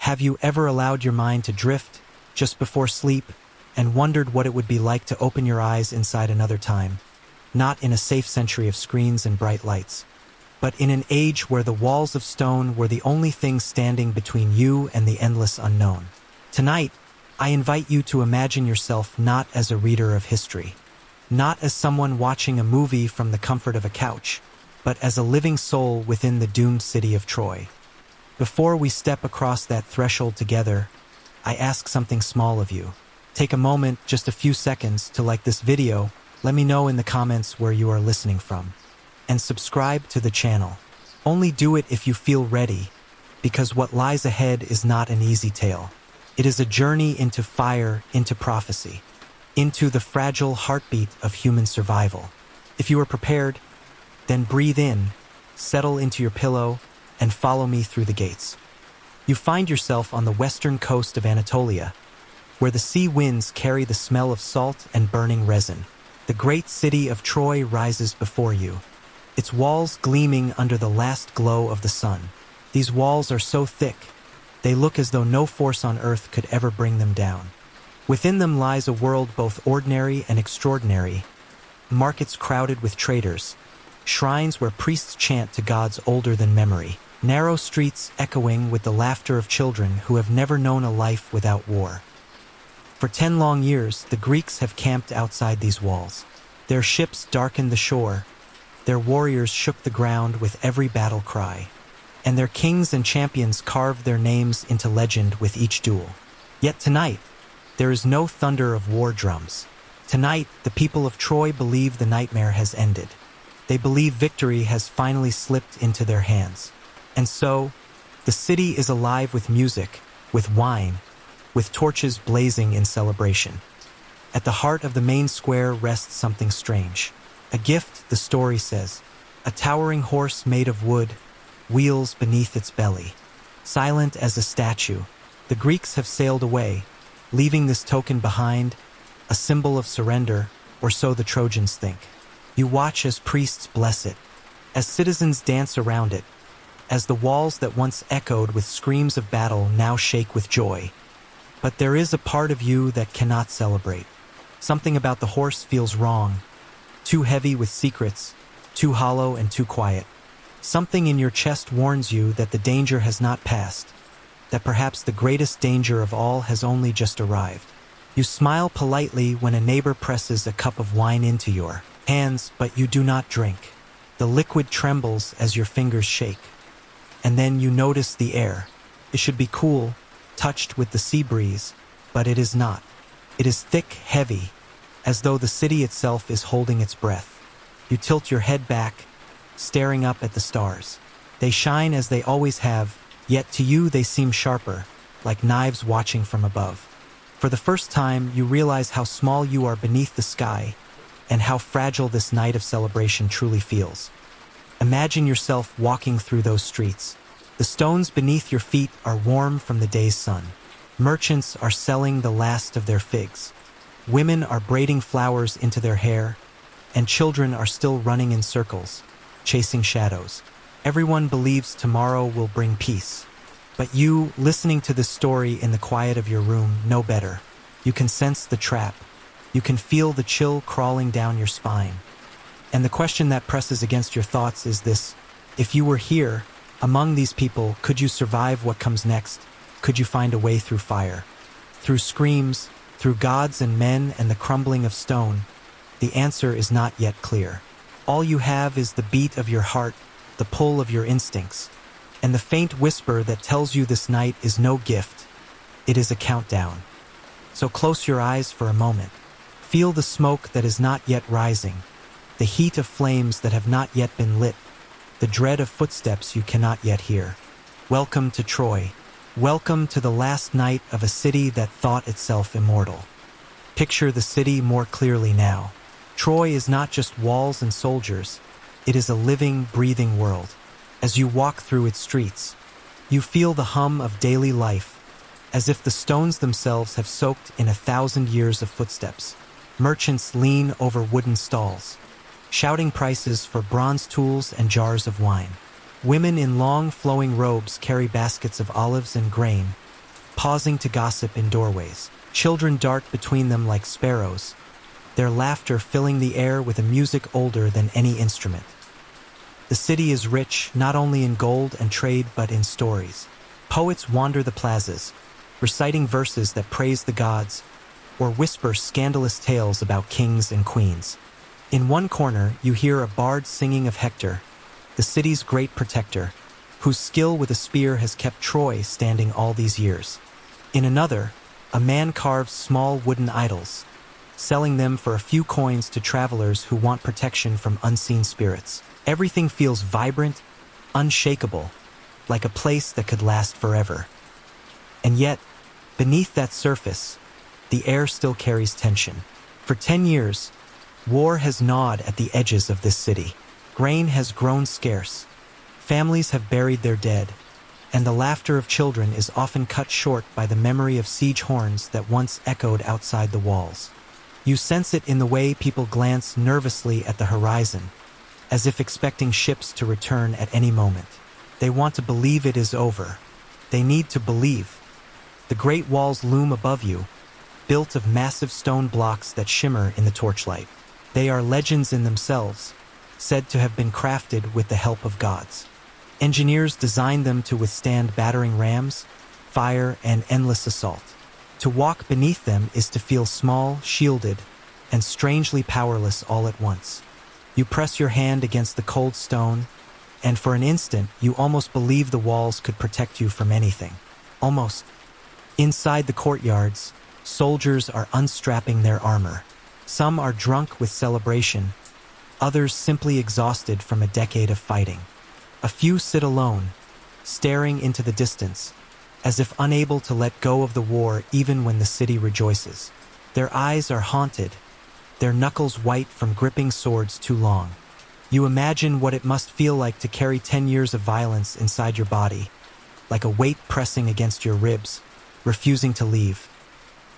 Have you ever allowed your mind to drift just before sleep and wondered what it would be like to open your eyes inside another time? Not in a safe century of screens and bright lights, but in an age where the walls of stone were the only thing standing between you and the endless unknown. Tonight, I invite you to imagine yourself not as a reader of history, not as someone watching a movie from the comfort of a couch, but as a living soul within the doomed city of Troy. Before we step across that threshold together, I ask something small of you. Take a moment, just a few seconds, to like this video. Let me know in the comments where you are listening from. And subscribe to the channel. Only do it if you feel ready, because what lies ahead is not an easy tale. It is a journey into fire, into prophecy, into the fragile heartbeat of human survival. If you are prepared, then breathe in, settle into your pillow, and follow me through the gates. You find yourself on the western coast of Anatolia, where the sea winds carry the smell of salt and burning resin. The great city of Troy rises before you, its walls gleaming under the last glow of the sun. These walls are so thick, they look as though no force on earth could ever bring them down. Within them lies a world both ordinary and extraordinary, markets crowded with traders, shrines where priests chant to gods older than memory, narrow streets echoing with the laughter of children who have never known a life without war. For 10 long years, the Greeks have camped outside these walls. Their ships darkened the shore, their warriors shook the ground with every battle cry, and their kings and champions carved their names into legend with each duel. Yet tonight, there is no thunder of war drums. Tonight, the people of Troy believe the nightmare has ended. They believe victory has finally slipped into their hands. And so, the city is alive with music, with wine, with torches blazing in celebration. At the heart of the main square rests something strange. A gift, the story says. A towering horse made of wood, wheels beneath its belly. Silent as a statue, the Greeks have sailed away, leaving this token behind, a symbol of surrender, or so the Trojans think. You watch as priests bless it, as citizens dance around it, as the walls that once echoed with screams of battle now shake with joy. But there is a part of you that cannot celebrate. Something about the horse feels wrong, too heavy with secrets, too hollow and too quiet. Something in your chest warns you that the danger has not passed, that perhaps the greatest danger of all has only just arrived. You smile politely when a neighbor presses a cup of wine into your hands, but you do not drink. The liquid trembles as your fingers shake. And then you notice the air. It should be cool, touched with the sea breeze, but it is not. It is thick, heavy, as though the city itself is holding its breath. You tilt your head back, staring up at the stars. They shine as they always have, yet to you they seem sharper, like knives watching from above. For the first time, you realize how small you are beneath the sky, and how fragile this night of celebration truly feels. Imagine yourself walking through those streets. The stones beneath your feet are warm from the day's sun. Merchants are selling the last of their figs. Women are braiding flowers into their hair, and children are still running in circles, chasing shadows. Everyone believes tomorrow will bring peace. But you, listening to this story in the quiet of your room, know better. You can sense the trap. You can feel the chill crawling down your spine. And the question that presses against your thoughts is this: if you were here, among these people, could you survive what comes next? Could you find a way through fire? Through screams, through gods and men and the crumbling of stone? The answer is not yet clear. All you have is the beat of your heart, the pull of your instincts, and the faint whisper that tells you this night is no gift. It is a countdown. So close your eyes for a moment. Feel the smoke that is not yet rising, the heat of flames that have not yet been lit, the dread of footsteps you cannot yet hear. Welcome to Troy. Welcome to the last night of a city that thought itself immortal. Picture the city more clearly now. Troy is not just walls and soldiers. It is a living, breathing world. As you walk through its streets, you feel the hum of daily life, as if the stones themselves have soaked in 1,000 years of footsteps. Merchants lean over wooden stalls, shouting prices for bronze tools and jars of wine. Women in long, flowing robes carry baskets of olives and grain, pausing to gossip in doorways. Children dart between them like sparrows, their laughter filling the air with a music older than any instrument. The city is rich not only in gold and trade but in stories. Poets wander the plazas, reciting verses that praise the gods or whisper scandalous tales about kings and queens. In one corner, you hear a bard singing of Hector, the city's great protector, whose skill with a spear has kept Troy standing all these years. In another, a man carves small wooden idols, selling them for a few coins to travelers who want protection from unseen spirits. Everything feels vibrant, unshakable, like a place that could last forever. And yet, beneath that surface, the air still carries tension. For 10 years, war has gnawed at the edges of this city. Grain has grown scarce, families have buried their dead, and the laughter of children is often cut short by the memory of siege horns that once echoed outside the walls. You sense it in the way people glance nervously at the horizon, as if expecting ships to return at any moment. They want to believe it is over. They need to believe. The great walls loom above you, built of massive stone blocks that shimmer in the torchlight. They are legends in themselves, said to have been crafted with the help of gods. Engineers designed them to withstand battering rams, fire, and endless assault. To walk beneath them is to feel small, shielded, and strangely powerless all at once. You press your hand against the cold stone, and for an instant you almost believe the walls could protect you from anything. Almost. Inside the courtyards, soldiers are unstrapping their armor. Some are drunk with celebration, others simply exhausted from a decade of fighting. A few sit alone, staring into the distance, as if unable to let go of the war even when the city rejoices. Their eyes are haunted, their knuckles white from gripping swords too long. You imagine what it must feel like to carry 10 years of violence inside your body, like a weight pressing against your ribs, refusing to leave.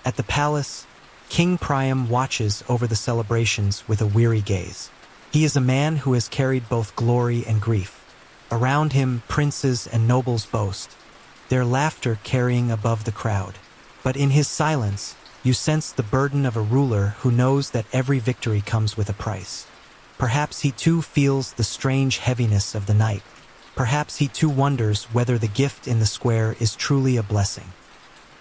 At the palace, King Priam watches over the celebrations with a weary gaze. He is a man who has carried both glory and grief. Around him, princes and nobles boast, their laughter carrying above the crowd. But in his silence, you sense the burden of a ruler who knows that every victory comes with a price. Perhaps he too feels the strange heaviness of the night. Perhaps he too wonders whether the gift in the square is truly a blessing.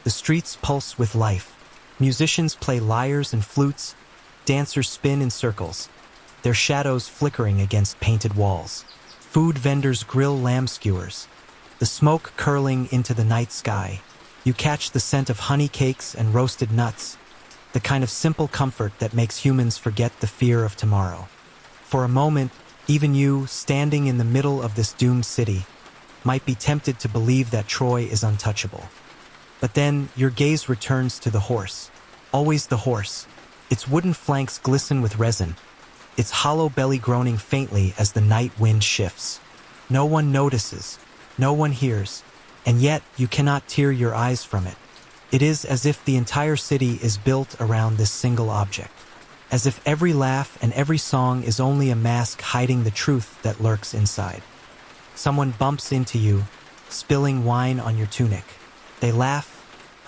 The streets pulse with life. Musicians play lyres and flutes, dancers spin in circles, their shadows flickering against painted walls. Food vendors grill lamb skewers, the smoke curling into the night sky. You catch the scent of honey cakes and roasted nuts, the kind of simple comfort that makes humans forget the fear of tomorrow. For a moment, even you, standing in the middle of this doomed city, might be tempted to believe that Troy is untouchable. But then, your gaze returns to the horse. Always the horse. Its wooden flanks glisten with resin, its hollow belly groaning faintly as the night wind shifts. No one notices, no one hears, and yet you cannot tear your eyes from it. It is as if the entire city is built around this single object, as if every laugh and every song is only a mask hiding the truth that lurks inside. Someone bumps into you, spilling wine on your tunic. They laugh,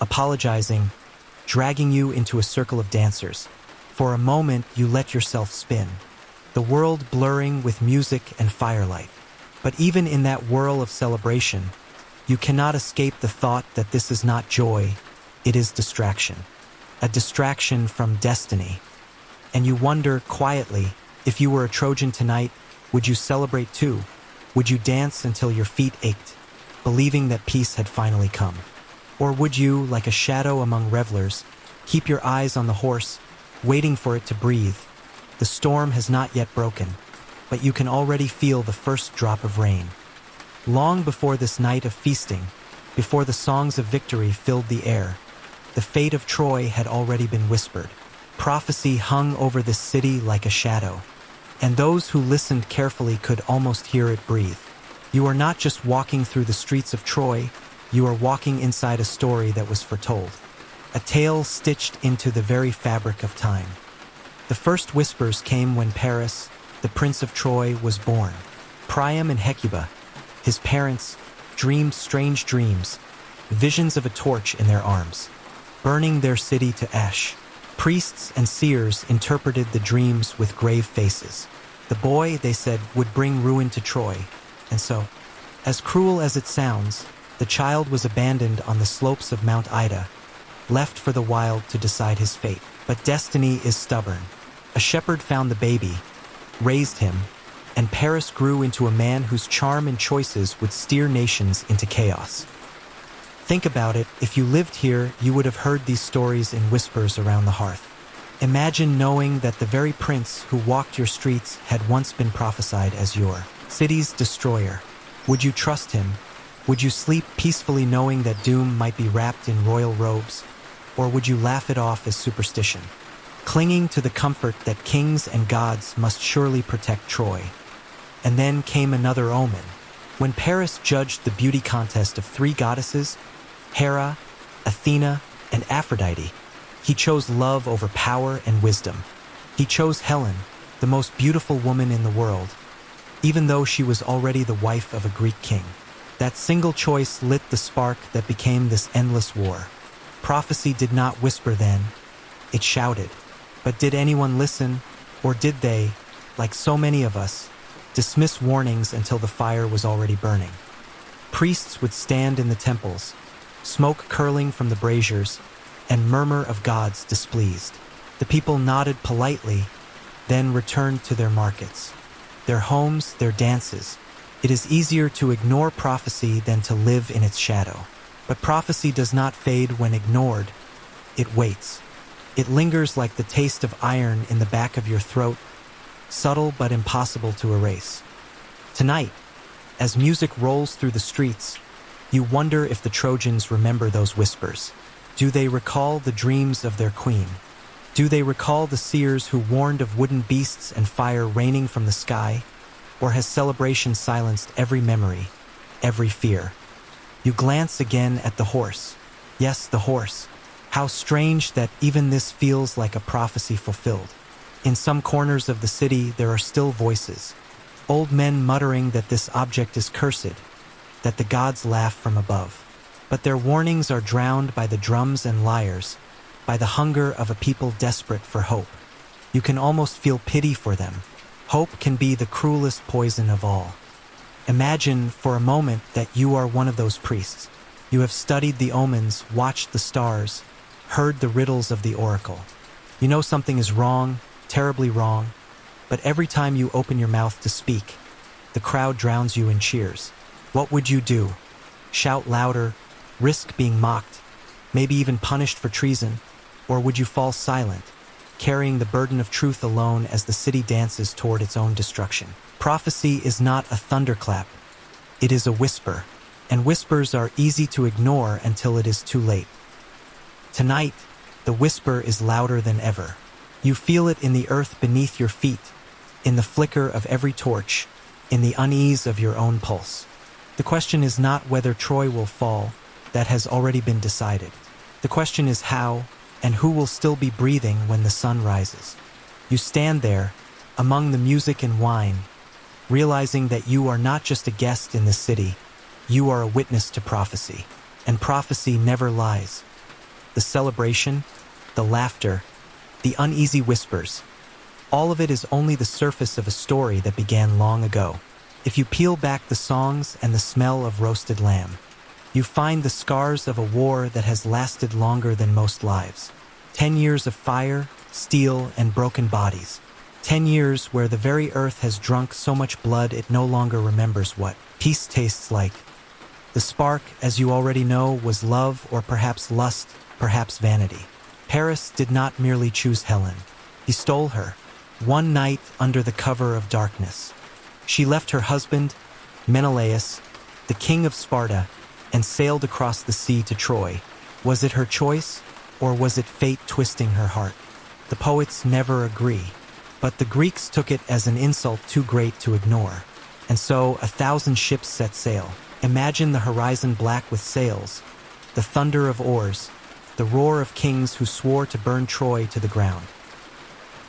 apologizing, dragging you into a circle of dancers. For a moment, you let yourself spin, the world blurring with music and firelight. But even in that whirl of celebration, you cannot escape the thought that this is not joy, it is distraction. A distraction from destiny. And you wonder quietly, if you were a Trojan tonight, would you celebrate too? Would you dance until your feet ached, believing that peace had finally come? Or would you, like a shadow among revelers, keep your eyes on the horse, waiting for it to breathe? The storm has not yet broken, but you can already feel the first drop of rain. Long before this night of feasting, before the songs of victory filled the air, the fate of Troy had already been whispered. Prophecy hung over this city like a shadow, and those who listened carefully could almost hear it breathe. You are not just walking through the streets of Troy, you are walking inside a story that was foretold. A tale stitched into the very fabric of time. The first whispers came when Paris, the prince of Troy, was born. Priam and Hecuba, his parents, dreamed strange dreams, visions of a torch in their arms, burning their city to ash. Priests and seers interpreted the dreams with grave faces. The boy, they said, would bring ruin to Troy, and so, as cruel as it sounds, the child was abandoned on the slopes of Mount Ida, left for the wild to decide his fate. But destiny is stubborn. A shepherd found the baby, raised him, and Paris grew into a man whose charm and choices would steer nations into chaos. Think about it, if you lived here, you would have heard these stories in whispers around the hearth. Imagine knowing that the very prince who walked your streets had once been prophesied as your city's destroyer. Would you trust him? Would you sleep peacefully knowing that doom might be wrapped in royal robes? Or would you laugh it off as superstition, clinging to the comfort that kings and gods must surely protect Troy? And then came another omen. When Paris judged the beauty contest of three goddesses, Hera, Athena, and Aphrodite, he chose love over power and wisdom. He chose Helen, the most beautiful woman in the world, even though she was already the wife of a Greek king. That single choice lit the spark that became this endless war. Prophecy did not whisper then, it shouted. But did anyone listen, or did they, like so many of us, dismiss warnings until the fire was already burning? Priests would stand in the temples, smoke curling from the braziers, and murmur of gods displeased. The people nodded politely, then returned to their markets, their homes, their dances. It is easier to ignore prophecy than to live in its shadow. But prophecy does not fade when ignored. It waits. It lingers like the taste of iron in the back of your throat, subtle but impossible to erase. Tonight, as music rolls through the streets, you wonder if the Trojans remember those whispers. Do they recall the dreams of their queen? Do they recall the seers who warned of wooden beasts and fire raining from the sky? Or has celebration silenced every memory, every fear? You glance again at the horse. Yes, the horse. How strange that even this feels like a prophecy fulfilled. In some corners of the city, there are still voices. Old men muttering that this object is cursed, that the gods laugh from above. But their warnings are drowned by the drums and lyres, by the hunger of a people desperate for hope. You can almost feel pity for them. Hope can be the cruelest poison of all. Imagine for a moment that you are one of those priests. You have studied the omens, watched the stars, heard the riddles of the oracle. You know something is wrong, terribly wrong, but every time you open your mouth to speak, the crowd drowns you in cheers. What would you do? Shout louder, risk being mocked, maybe even punished for treason? Or would you fall silent, carrying the burden of truth alone as the city dances toward its own destruction? Prophecy is not a thunderclap. It is a whisper, and whispers are easy to ignore until it is too late. Tonight, the whisper is louder than ever. You feel it in the earth beneath your feet, in the flicker of every torch, in the unease of your own pulse. The question is not whether Troy will fall, that has already been decided. The question is how, and who will still be breathing when the sun rises. You stand there, among the music and wine, realizing that you are not just a guest in the city, you are a witness to prophecy. And prophecy never lies. The celebration, the laughter, the uneasy whispers, all of it is only the surface of a story that began long ago. If you peel back the songs and the smell of roasted lamb, you find the scars of a war that has lasted longer than most lives. 10 years of fire, steel, and broken bodies. 10 years where the very earth has drunk so much blood it no longer remembers what peace tastes like. The spark, as you already know, was love or perhaps lust, perhaps vanity. Paris did not merely choose Helen. He stole her, one night under the cover of darkness. She left her husband, Menelaus, the king of Sparta, and sailed across the sea to Troy. Was it her choice, or was it fate twisting her heart? The poets never agree. But the Greeks took it as an insult too great to ignore. And so 1,000 ships set sail. Imagine the horizon black with sails, the thunder of oars, the roar of kings who swore to burn Troy to the ground.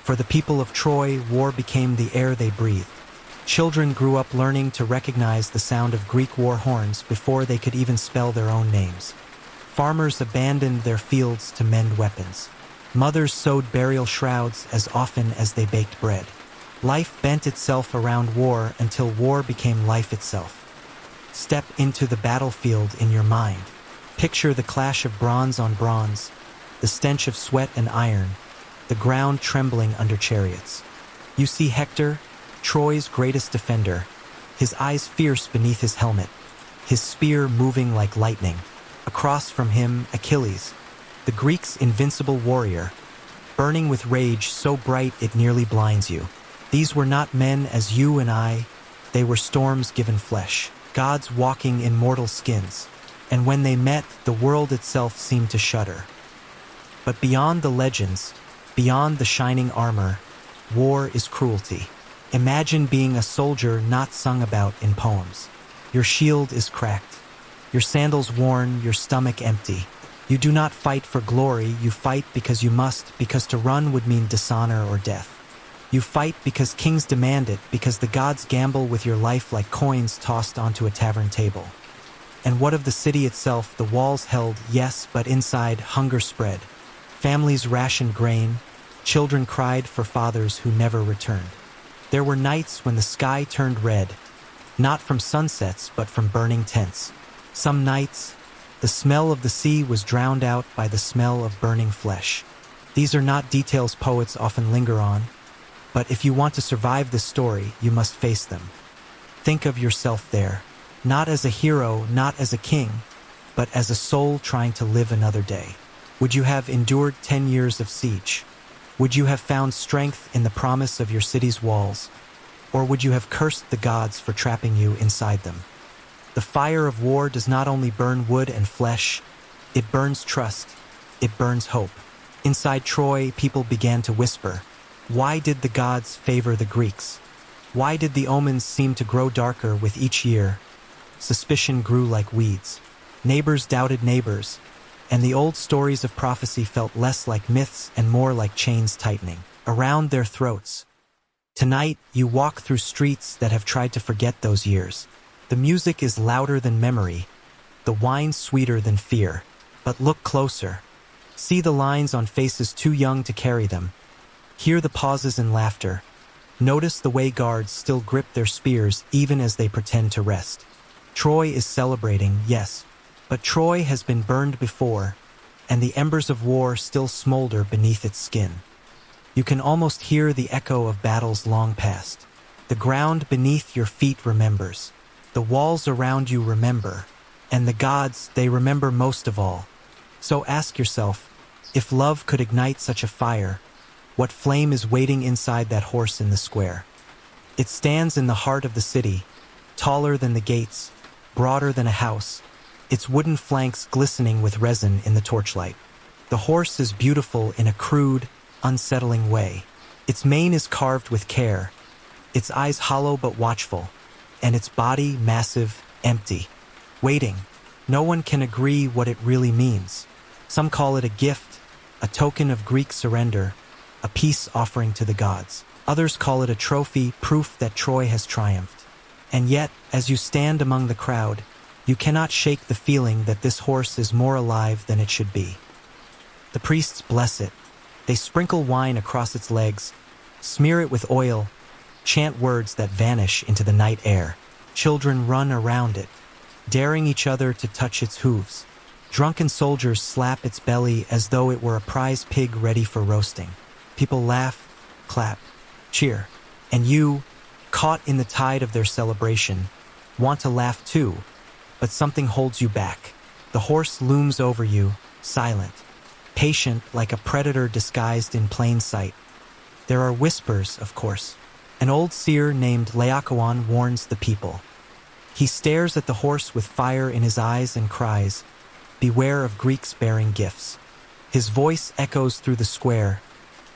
For the people of Troy, war became the air they breathed. Children grew up learning to recognize the sound of Greek war horns before they could even spell their own names. Farmers abandoned their fields to mend weapons. Mothers sewed burial shrouds as often as they baked bread. Life bent itself around war until war became life itself. Step into the battlefield in your mind. Picture the clash of bronze on bronze, the stench of sweat and iron, the ground trembling under chariots. You see Hector, Troy's greatest defender, his eyes fierce beneath his helmet, his spear moving like lightning. Across from him, Achilles, the Greeks' invincible warrior, burning with rage so bright it nearly blinds you. These were not men as you and I, they were storms given flesh, gods walking in mortal skins, and when they met, the world itself seemed to shudder. But beyond the legends, beyond the shining armor, war is cruelty. Imagine being a soldier not sung about in poems. Your shield is cracked, your sandals worn, your stomach empty. You do not fight for glory, you fight because you must, because to run would mean dishonor or death. You fight because kings demand it, because the gods gamble with your life like coins tossed onto a tavern table. And what of the city itself? The walls held, yes, but inside hunger spread. Families rationed grain, children cried for fathers who never returned. There were nights when the sky turned red, not from sunsets but from burning tents. Some nights, the smell of the sea was drowned out by the smell of burning flesh. These are not details poets often linger on, but if you want to survive this story, you must face them. Think of yourself there, not as a hero, not as a king, but as a soul trying to live another day. Would you have endured 10 years of siege? Would you have found strength in the promise of your city's walls? Or would you have cursed the gods for trapping you inside them? The fire of war does not only burn wood and flesh, it burns trust, it burns hope. Inside Troy, people began to whisper, why did the gods favor the Greeks? Why did the omens seem to grow darker with each year? Suspicion grew like weeds. Neighbors doubted neighbors, and the old stories of prophecy felt less like myths and more like chains tightening around their throats. Tonight, you walk through streets that have tried to forget those years. The music is louder than memory, the wine sweeter than fear. But look closer. See the lines on faces too young to carry them. Hear the pauses in laughter. Notice the way guards still grip their spears even as they pretend to rest. Troy is celebrating, yes, but Troy has been burned before, and the embers of war still smolder beneath its skin. You can almost hear the echo of battles long past. The ground beneath your feet remembers. The walls around you remember, and the gods, they remember most of all. So ask yourself, if love could ignite such a fire, what flame is waiting inside that horse in the square? It stands in the heart of the city, taller than the gates, broader than a house, its wooden flanks glistening with resin in the torchlight. The horse is beautiful in a crude, unsettling way. Its mane is carved with care, its eyes hollow but watchful, and its body massive, empty, waiting. No one can agree what it really means. Some call it a gift, a token of Greek surrender, a peace offering to the gods. Others call it a trophy, proof that Troy has triumphed. And yet, as you stand among the crowd, you cannot shake the feeling that this horse is more alive than it should be. The priests bless it. They sprinkle wine across its legs, smear it with oil, chant words that vanish into the night air. Children run around it, daring each other to touch its hooves. Drunken soldiers slap its belly as though it were a prize pig ready for roasting. People laugh, clap, cheer, and you, caught in the tide of their celebration, want to laugh too, but something holds you back. The horse looms over you, silent, patient like a predator disguised in plain sight. There are whispers, of course. An old seer named Laocoon warns the people. He stares at the horse with fire in his eyes and cries, beware of Greeks bearing gifts. His voice echoes through the square,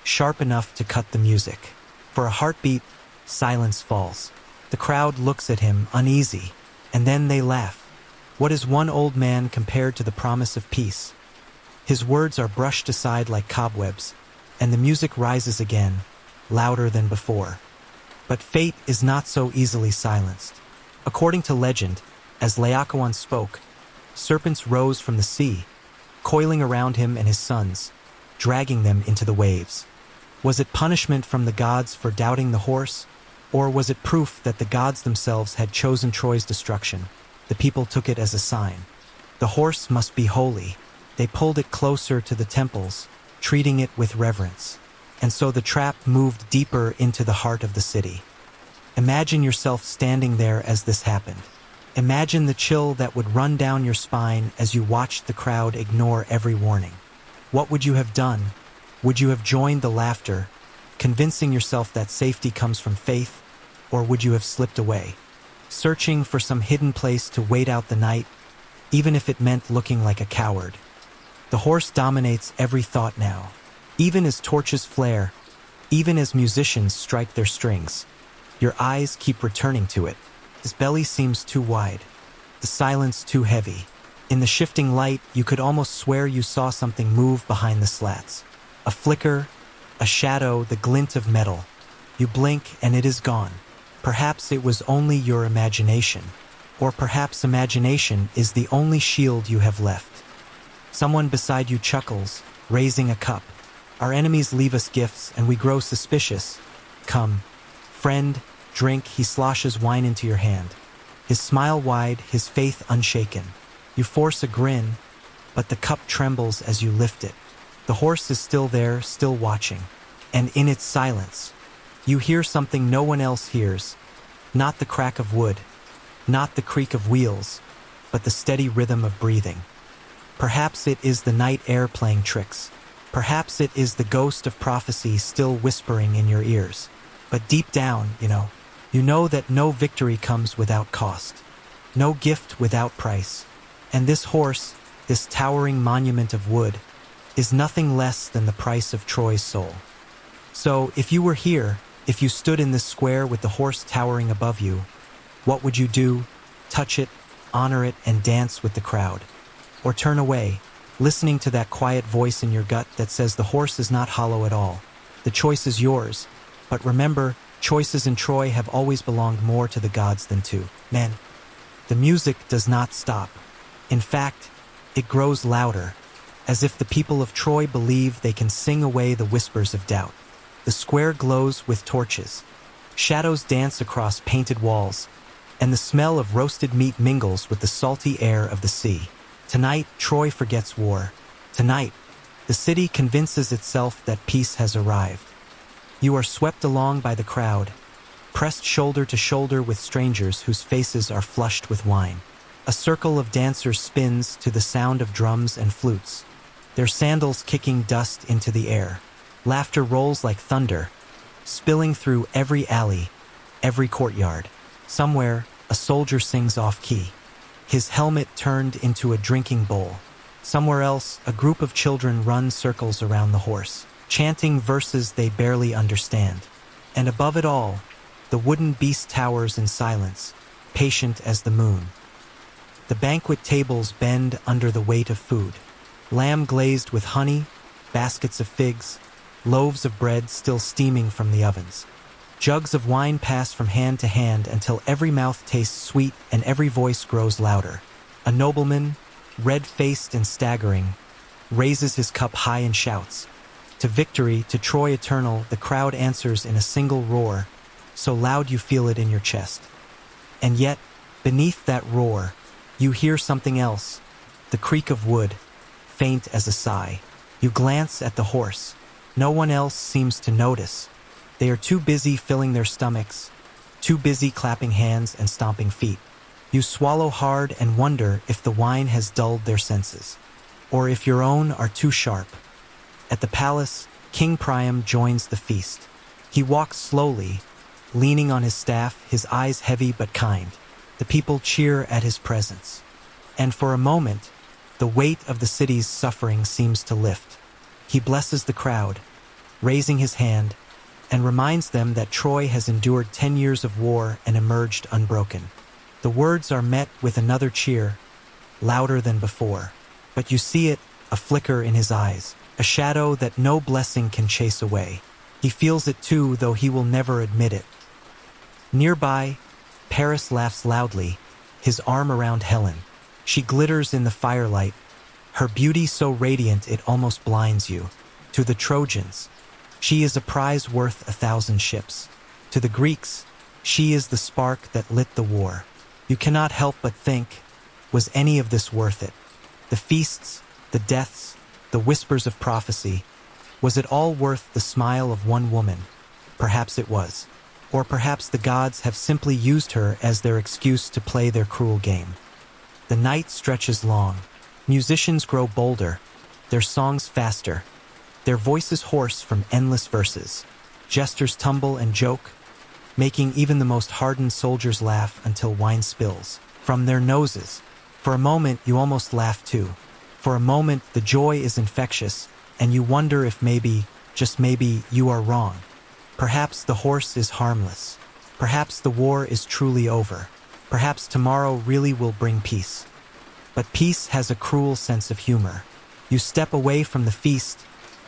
sharp enough to cut the music. For a heartbeat, silence falls. The crowd looks at him, uneasy, and then they laugh. What is one old man compared to the promise of peace? His words are brushed aside like cobwebs, and the music rises again, louder than before. But fate is not so easily silenced. According to legend, as Laocoon spoke, serpents rose from the sea, coiling around him and his sons, dragging them into the waves. Was it punishment from the gods for doubting the horse, or was it proof that the gods themselves had chosen Troy's destruction? The people took it as a sign. The horse must be holy. They pulled it closer to the temples, treating it with reverence. And so the trap moved deeper into the heart of the city. Imagine yourself standing there as this happened. Imagine the chill that would run down your spine as you watched the crowd ignore every warning. What would you have done? Would you have joined the laughter, convincing yourself that safety comes from faith, or would you have slipped away, searching for some hidden place to wait out the night, even if it meant looking like a coward? The horse dominates every thought now, even as torches flare, even as musicians strike their strings. Your eyes keep returning to it. His belly seems too wide, the silence too heavy. In the shifting light, you could almost swear you saw something move behind the slats. A flicker, a shadow, the glint of metal. You blink and it is gone. Perhaps it was only your imagination, or perhaps imagination is the only shield you have left. Someone beside you chuckles, raising a cup. Our enemies leave us gifts and we grow suspicious. Come, friend, drink. He sloshes wine into your hand. His smile wide, his faith unshaken. You force a grin, but the cup trembles as you lift it. The horse is still there, still watching. And in its silence, you hear something no one else hears. Not the crack of wood, not the creak of wheels, but the steady rhythm of breathing. Perhaps it is the night air playing tricks. Perhaps it is the ghost of prophecy still whispering in your ears. But deep down, you know that no victory comes without cost, no gift without price. And this horse, this towering monument of wood, is nothing less than the price of Troy's soul. So, if you were here, if you stood in this square with the horse towering above you, what would you do? Touch it, honor it, and dance with the crowd? Or turn away, listening to that quiet voice in your gut that says the horse is not hollow at all. The choice is yours. But remember, choices in Troy have always belonged more to the gods than to men. The music does not stop. In fact, it grows louder, as if the people of Troy believe they can sing away the whispers of doubt. The square glows with torches. Shadows dance across painted walls, and the smell of roasted meat mingles with the salty air of the sea. Tonight, Troy forgets war. Tonight, the city convinces itself that peace has arrived. You are swept along by the crowd, pressed shoulder to shoulder with strangers whose faces are flushed with wine. A circle of dancers spins to the sound of drums and flutes, their sandals kicking dust into the air. Laughter rolls like thunder, spilling through every alley, every courtyard. Somewhere, a soldier sings off-key, his helmet turned into a drinking bowl. Somewhere else, a group of children run circles around the horse, chanting verses they barely understand. And above it all, the wooden beast towers in silence, patient as the moon. The banquet tables bend under the weight of food. Lamb glazed with honey, baskets of figs, loaves of bread still steaming from the ovens. Jugs of wine pass from hand to hand until every mouth tastes sweet and every voice grows louder. A nobleman, red-faced and staggering, raises his cup high and shouts. To victory, to Troy eternal, the crowd answers in a single roar, so loud you feel it in your chest. And yet, beneath that roar, you hear something else, the creak of wood, faint as a sigh. You glance at the horse. No one else seems to notice. They are too busy filling their stomachs, too busy clapping hands and stomping feet. You swallow hard and wonder if the wine has dulled their senses, or if your own are too sharp. At the palace, King Priam joins the feast. He walks slowly, leaning on his staff, his eyes heavy but kind. The people cheer at his presence. And for a moment, the weight of the city's suffering seems to lift. He blesses the crowd, raising his hand, and reminds them that Troy has endured 10 years of war and emerged unbroken. The words are met with another cheer, louder than before. But you see it, a flicker in his eyes, a shadow that no blessing can chase away. He feels it too, though he will never admit it. Nearby, Paris laughs loudly, his arm around Helen. She glitters in the firelight, her beauty so radiant it almost blinds you. To the Trojans, she is a prize worth 1,000 ships. To the Greeks, she is the spark that lit the war. You cannot help but think, was any of this worth it? The feasts, the deaths, the whispers of prophecy, was it all worth the smile of one woman? Perhaps it was. Or perhaps the gods have simply used her as their excuse to play their cruel game. The night stretches long. Musicians grow bolder, their songs faster, their voices hoarse from endless verses. Jesters tumble and joke, making even the most hardened soldiers laugh until wine spills from their noses. For a moment, you almost laugh too. For a moment, the joy is infectious, and you wonder if maybe, just maybe, you are wrong. Perhaps the horse is harmless. Perhaps the war is truly over. Perhaps tomorrow really will bring peace. But peace has a cruel sense of humor. You step away from the feast,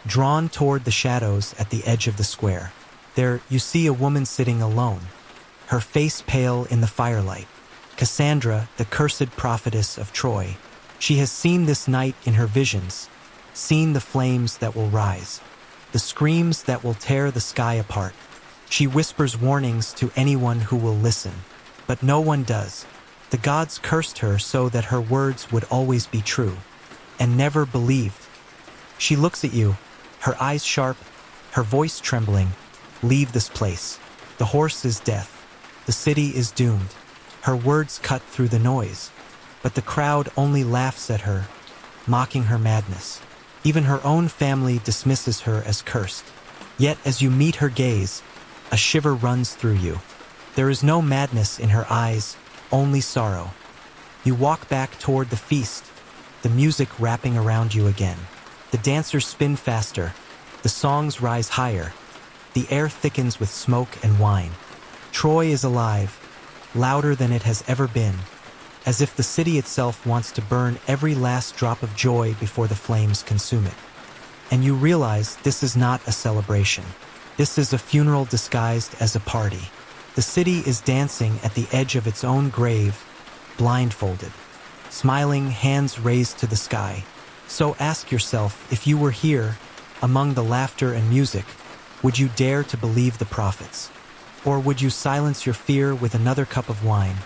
drawn toward the shadows at the edge of the square. There, you see a woman sitting alone, her face pale in the firelight. Cassandra, the cursed prophetess of Troy. She has seen this night in her visions, seen the flames that will rise, the screams that will tear the sky apart. She whispers warnings to anyone who will listen, but no one does. The gods cursed her so that her words would always be true, and never believed. She looks at you, her eyes sharp, her voice trembling. Leave this place. The horse is death. The city is doomed. Her words cut through the noise, but the crowd only laughs at her, mocking her madness. Even her own family dismisses her as cursed. Yet as you meet her gaze, a shiver runs through you. There is no madness in her eyes, only sorrow. You walk back toward the feast, the music wrapping around you again. The dancers spin faster, the songs rise higher, the air thickens with smoke and wine. Troy is alive, louder than it has ever been, as if the city itself wants to burn every last drop of joy before the flames consume it. And you realize this is not a celebration. This is a funeral disguised as a party. The city is dancing at the edge of its own grave, blindfolded, smiling, hands raised to the sky. So ask yourself, if you were here, among the laughter and music, would you dare to believe the prophets? Or would you silence your fear with another cup of wine,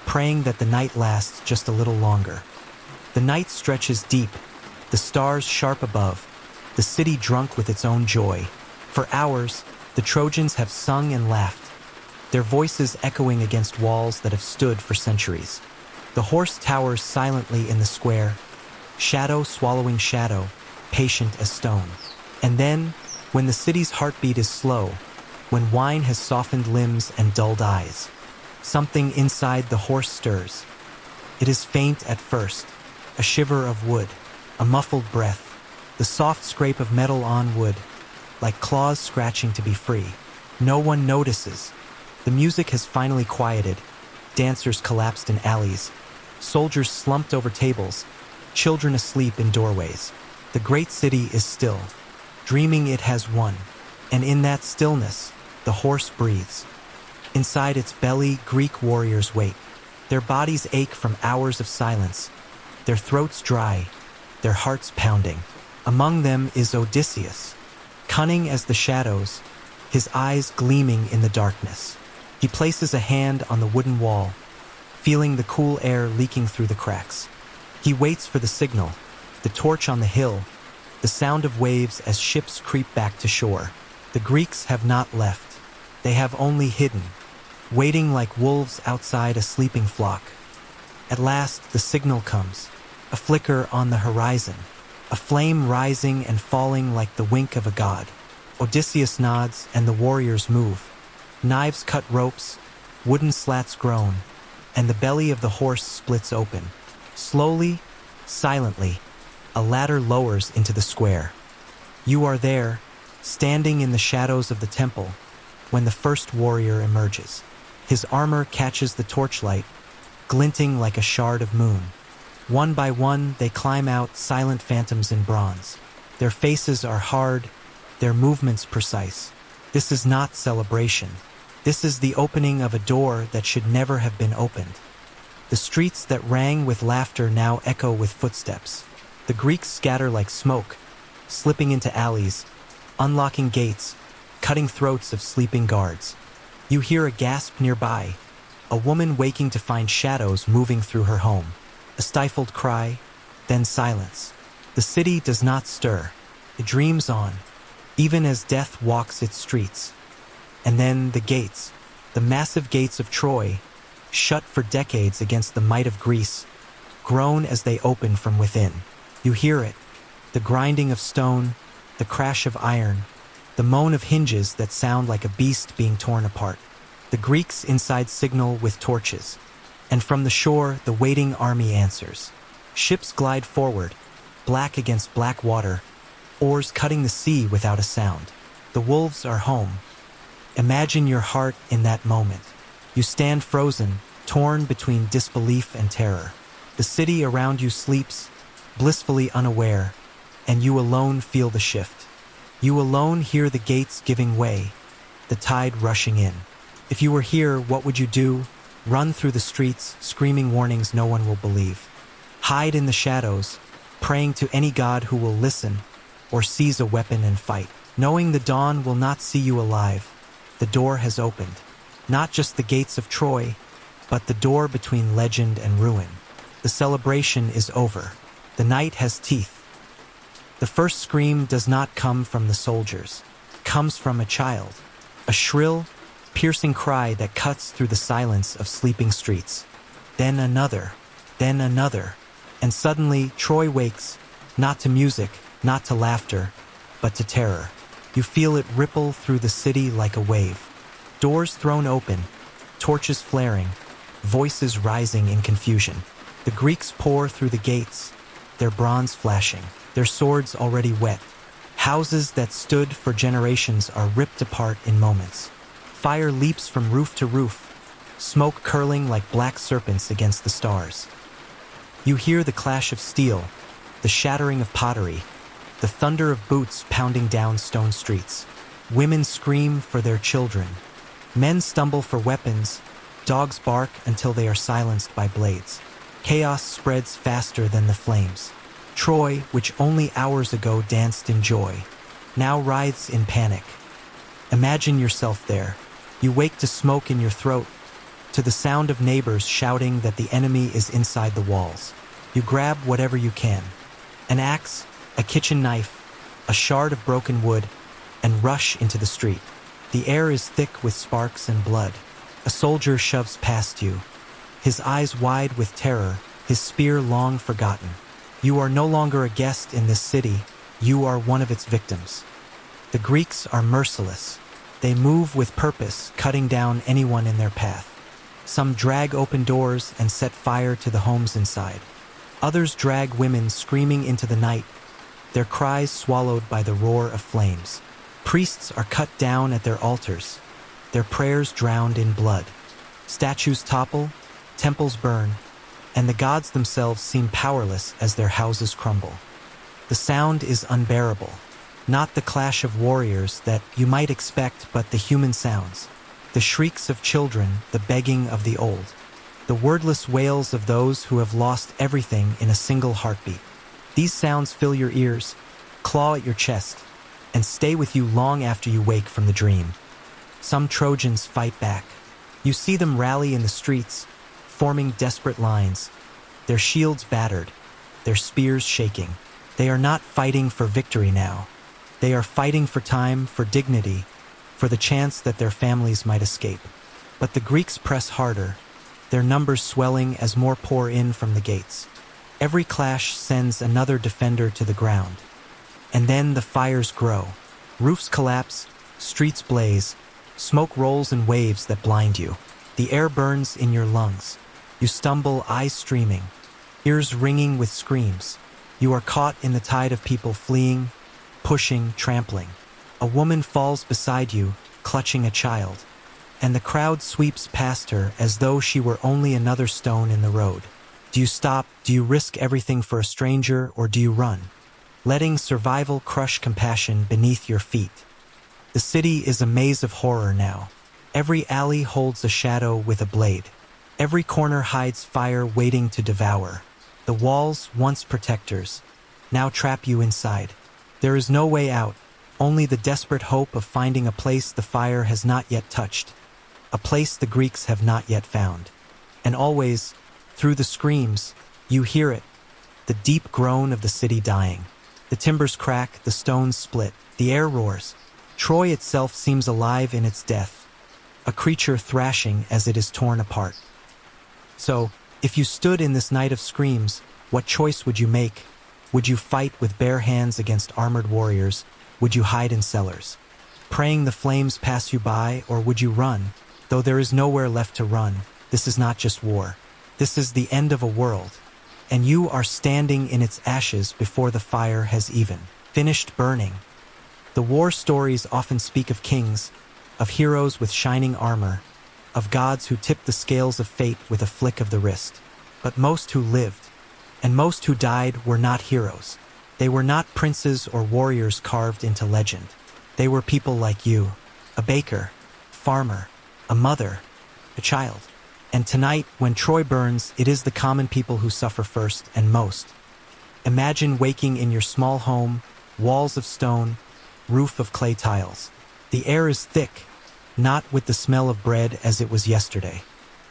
praying that the night lasts just a little longer? The night stretches deep, the stars sharp above, the city drunk with its own joy. For hours, the Trojans have sung and laughed, their voices echoing against walls that have stood for centuries. The horse towers silently in the square, shadow swallowing shadow, patient as stone. And then, when the city's heartbeat is slow, when wine has softened limbs and dulled eyes, something inside the horse stirs. It is faint at first, a shiver of wood, a muffled breath, the soft scrape of metal on wood, like claws scratching to be free. No one notices. The music has finally quieted, dancers collapsed in alleys, soldiers slumped over tables, children asleep in doorways. The great city is still, dreaming it has won, and in that stillness, the horse breathes. Inside its belly, Greek warriors wait. Their bodies ache from hours of silence, their throats dry, their hearts pounding. Among them is Odysseus, cunning as the shadows, his eyes gleaming in the darkness. He places a hand on the wooden wall, feeling the cool air leaking through the cracks. He waits for the signal, the torch on the hill, the sound of waves as ships creep back to shore. The Greeks have not left. They have only hidden, waiting like wolves outside a sleeping flock. At last, the signal comes, a flicker on the horizon, a flame rising and falling like the wink of a god. Odysseus nods and the warriors move. Knives cut ropes, wooden slats groan, and the belly of the horse splits open. Slowly, silently, a ladder lowers into the square. You are there, standing in the shadows of the temple, when the first warrior emerges. His armor catches the torchlight, glinting like a shard of moon. One by one, they climb out, silent phantoms in bronze. Their faces are hard, their movements precise. This is not celebration. This is the opening of a door that should never have been opened. The streets that rang with laughter now echo with footsteps. The Greeks scatter like smoke, slipping into alleys, unlocking gates, cutting throats of sleeping guards. You hear a gasp nearby, a woman waking to find shadows moving through her home. A stifled cry, then silence. The city does not stir. It dreams on, even as death walks its streets. And then the gates, the massive gates of Troy, shut for decades against the might of Greece, groan as they open from within. You hear it, the grinding of stone, the crash of iron, the moan of hinges that sound like a beast being torn apart. The Greeks inside signal with torches, and from the shore the waiting army answers. Ships glide forward, black against black water, oars cutting the sea without a sound. The wolves are home. Imagine your heart in that moment. You stand frozen, torn between disbelief and terror. The city around you sleeps, blissfully unaware, and you alone feel the shift. You alone hear the gates giving way, the tide rushing in. If you were here, what would you do? Run through the streets, screaming warnings no one will believe. Hide in the shadows, praying to any god who will listen, or seize a weapon and fight. Knowing the dawn will not see you alive, the door has opened. Not just the gates of Troy, but the door between legend and ruin. The celebration is over. The night has teeth. The first scream does not come from the soldiers. It comes from a child. A shrill, piercing cry that cuts through the silence of sleeping streets. Then another, and suddenly Troy wakes, not to music, not to laughter, but to terror. You feel it ripple through the city like a wave. Doors thrown open, torches flaring, voices rising in confusion. The Greeks pour through the gates, their bronze flashing, their swords already wet. Houses that stood for generations are ripped apart in moments. Fire leaps from roof to roof, smoke curling like black serpents against the stars. You hear the clash of steel, the shattering of pottery, the thunder of boots pounding down stone streets. Women scream for their children. Men stumble for weapons. Dogs bark until they are silenced by blades. Chaos spreads faster than the flames. Troy, which only hours ago danced in joy, now writhes in panic. Imagine yourself there. You wake to smoke in your throat, to the sound of neighbors shouting that the enemy is inside the walls. You grab whatever you can. An axe, a kitchen knife, a shard of broken wood, and rush into the street. The air is thick with sparks and blood. A soldier shoves past you, his eyes wide with terror, his spear long forgotten. You are no longer a guest in this city, you are one of its victims. The Greeks are merciless. They move with purpose, cutting down anyone in their path. Some drag open doors and set fire to the homes inside. Others drag women screaming into the night, their cries swallowed by the roar of flames. Priests are cut down at their altars, their prayers drowned in blood. Statues topple, temples burn, and the gods themselves seem powerless as their houses crumble. The sound is unbearable. Not the clash of warriors that you might expect, but the human sounds. The shrieks of children, the begging of the old. The wordless wails of those who have lost everything in a single heartbeat. These sounds fill your ears, claw at your chest, and stay with you long after you wake from the dream. Some Trojans fight back. You see them rally in the streets, forming desperate lines, their shields battered, their spears shaking. They are not fighting for victory now. They are fighting for time, for dignity, for the chance that their families might escape. But the Greeks press harder, their numbers swelling as more pour in from the gates. Every clash sends another defender to the ground. And then the fires grow. Roofs collapse, streets blaze, smoke rolls in waves that blind you. The air burns in your lungs. You stumble, eyes streaming, ears ringing with screams. You are caught in the tide of people fleeing, pushing, trampling. A woman falls beside you, clutching a child, and the crowd sweeps past her as though she were only another stone in the road. Do you stop? Do you risk everything for a stranger, or do you run, letting survival crush compassion beneath your feet? The city is a maze of horror now. Every alley holds a shadow with a blade. Every corner hides fire waiting to devour. The walls, once protectors, now trap you inside. There is no way out, only the desperate hope of finding a place the fire has not yet touched, a place the Greeks have not yet found. And always, through the screams, you hear it, the deep groan of the city dying. The timbers crack, the stones split, the air roars. Troy itself seems alive in its death, a creature thrashing as it is torn apart. So, if you stood in this night of screams, what choice would you make? Would you fight with bare hands against armored warriors? Would you hide in cellars, praying the flames pass you by, or would you run? Though there is nowhere left to run, this is not just war. This is the end of a world, and you are standing in its ashes before the fire has even finished burning. The war stories often speak of kings, of heroes with shining armor, of gods who tipped the scales of fate with a flick of the wrist. But most who lived, and most who died, were not heroes. They were not princes or warriors carved into legend. They were people like you, a baker, farmer, a mother, a child. And tonight, when Troy burns, it is the common people who suffer first and most. Imagine waking in your small home, walls of stone, roof of clay tiles. The air is thick, not with the smell of bread as it was yesterday,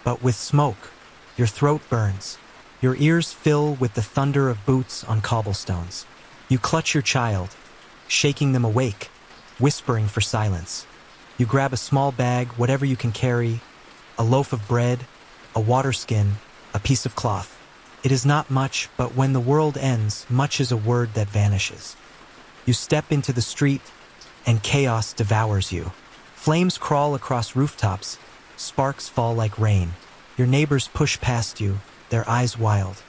but with smoke. Your throat burns. Your ears fill with the thunder of boots on cobblestones. You clutch your child, shaking them awake, whispering for silence. You grab a small bag, whatever you can carry, a loaf of bread, a water skin, a piece of cloth. It is not much, but when the world ends, much is a word that vanishes. You step into the street, and chaos devours you. Flames crawl across rooftops, sparks fall like rain. Your neighbors push past you, their eyes wild,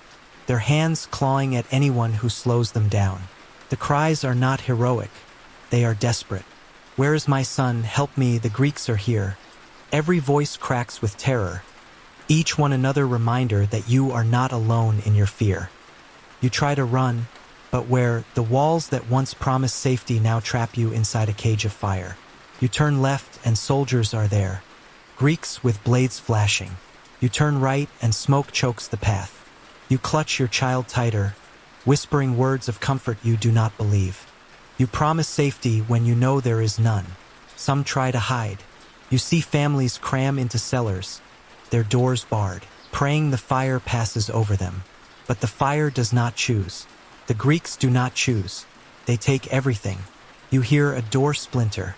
their hands clawing at anyone who slows them down. The cries are not heroic, they are desperate. Where is my son? Help me, the Greeks are here. Every voice cracks with terror, each one another reminder that you are not alone in your fear. You try to run, but where the walls that once promised safety now trap you inside a cage of fire. You turn left and soldiers are there, Greeks with blades flashing. You turn right and smoke chokes the path. You clutch your child tighter, whispering words of comfort you do not believe. You promise safety when you know there is none. Some try to hide. You see families cram into cellars, their doors barred, praying the fire passes over them. But the fire does not choose. The Greeks do not choose. They take everything. You hear a door splinter,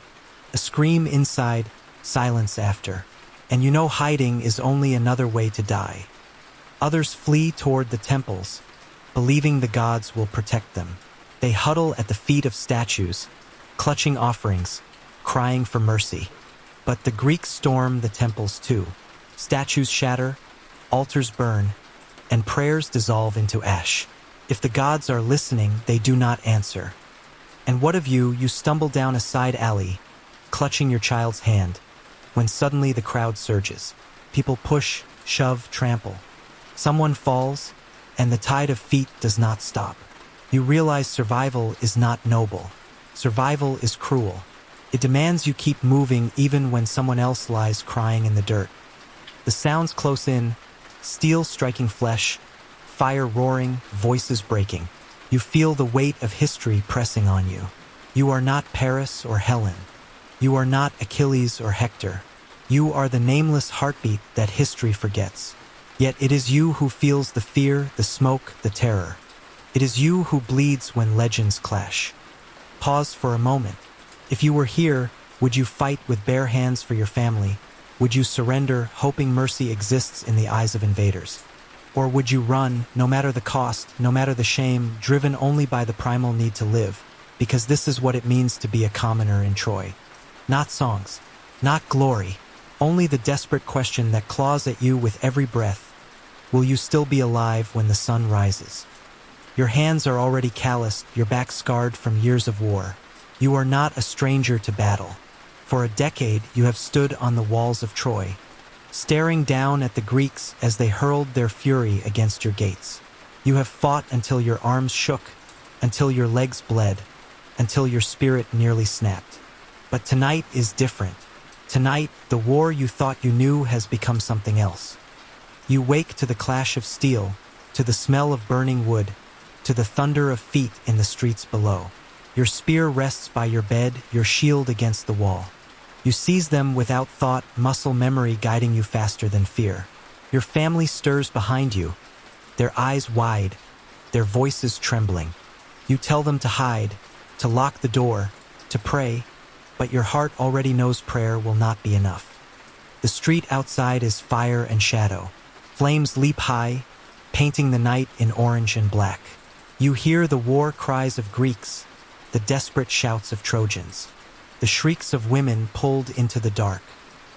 a scream inside, silence after. And you know hiding is only another way to die. Others flee toward the temples, believing the gods will protect them. They huddle at the feet of statues, clutching offerings, crying for mercy. But the Greeks storm the temples too. Statues shatter, altars burn, and prayers dissolve into ash. If the gods are listening, they do not answer. And what of you? You stumble down a side alley, clutching your child's hand, when suddenly the crowd surges. People push, shove, trample. Someone falls, and the tide of feet does not stop. You realize survival is not noble. Survival is cruel. It demands you keep moving even when someone else lies crying in the dirt. The sounds close in, steel striking flesh, fire roaring, voices breaking. You feel the weight of history pressing on you. You are not Paris or Helen. You are not Achilles or Hector. You are the nameless heartbeat that history forgets. Yet it is you who feels the fear, the smoke, the terror. It is you who bleeds when legends clash. Pause for a moment. If you were here, would you fight with bare hands for your family? Would you surrender, hoping mercy exists in the eyes of invaders? Or would you run, no matter the cost, no matter the shame, driven only by the primal need to live? Because this is what it means to be a commoner in Troy. Not songs, not glory, only the desperate question that claws at you with every breath. Will you still be alive when the sun rises? Your hands are already calloused, your back scarred from years of war. You are not a stranger to battle. For a decade, you have stood on the walls of Troy, staring down at the Greeks as they hurled their fury against your gates. You have fought until your arms shook, until your legs bled, until your spirit nearly snapped. But tonight is different. Tonight, the war you thought you knew has become something else. You wake to the clash of steel, to the smell of burning wood, to the thunder of feet in the streets below. Your spear rests by your bed, your shield against the wall. You seize them without thought, muscle memory guiding you faster than fear. Your family stirs behind you, their eyes wide, their voices trembling. You tell them to hide, to lock the door, to pray, but your heart already knows prayer will not be enough. The street outside is fire and shadow. Flames leap high, painting the night in orange and black. You hear the war cries of Greeks, the desperate shouts of Trojans, the shrieks of women pulled into the dark.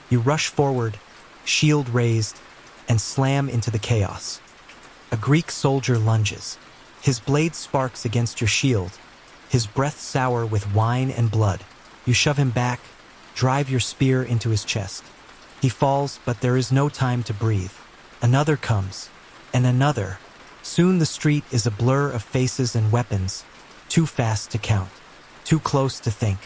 You rush forward, shield raised, and slam into the chaos. A Greek soldier lunges. His blade sparks against your shield, his breath sour with wine and blood. You shove him back, drive your spear into his chest. He falls, but there is no time to breathe. Another comes, and another. Soon the street is a blur of faces and weapons, too fast to count, too close to think.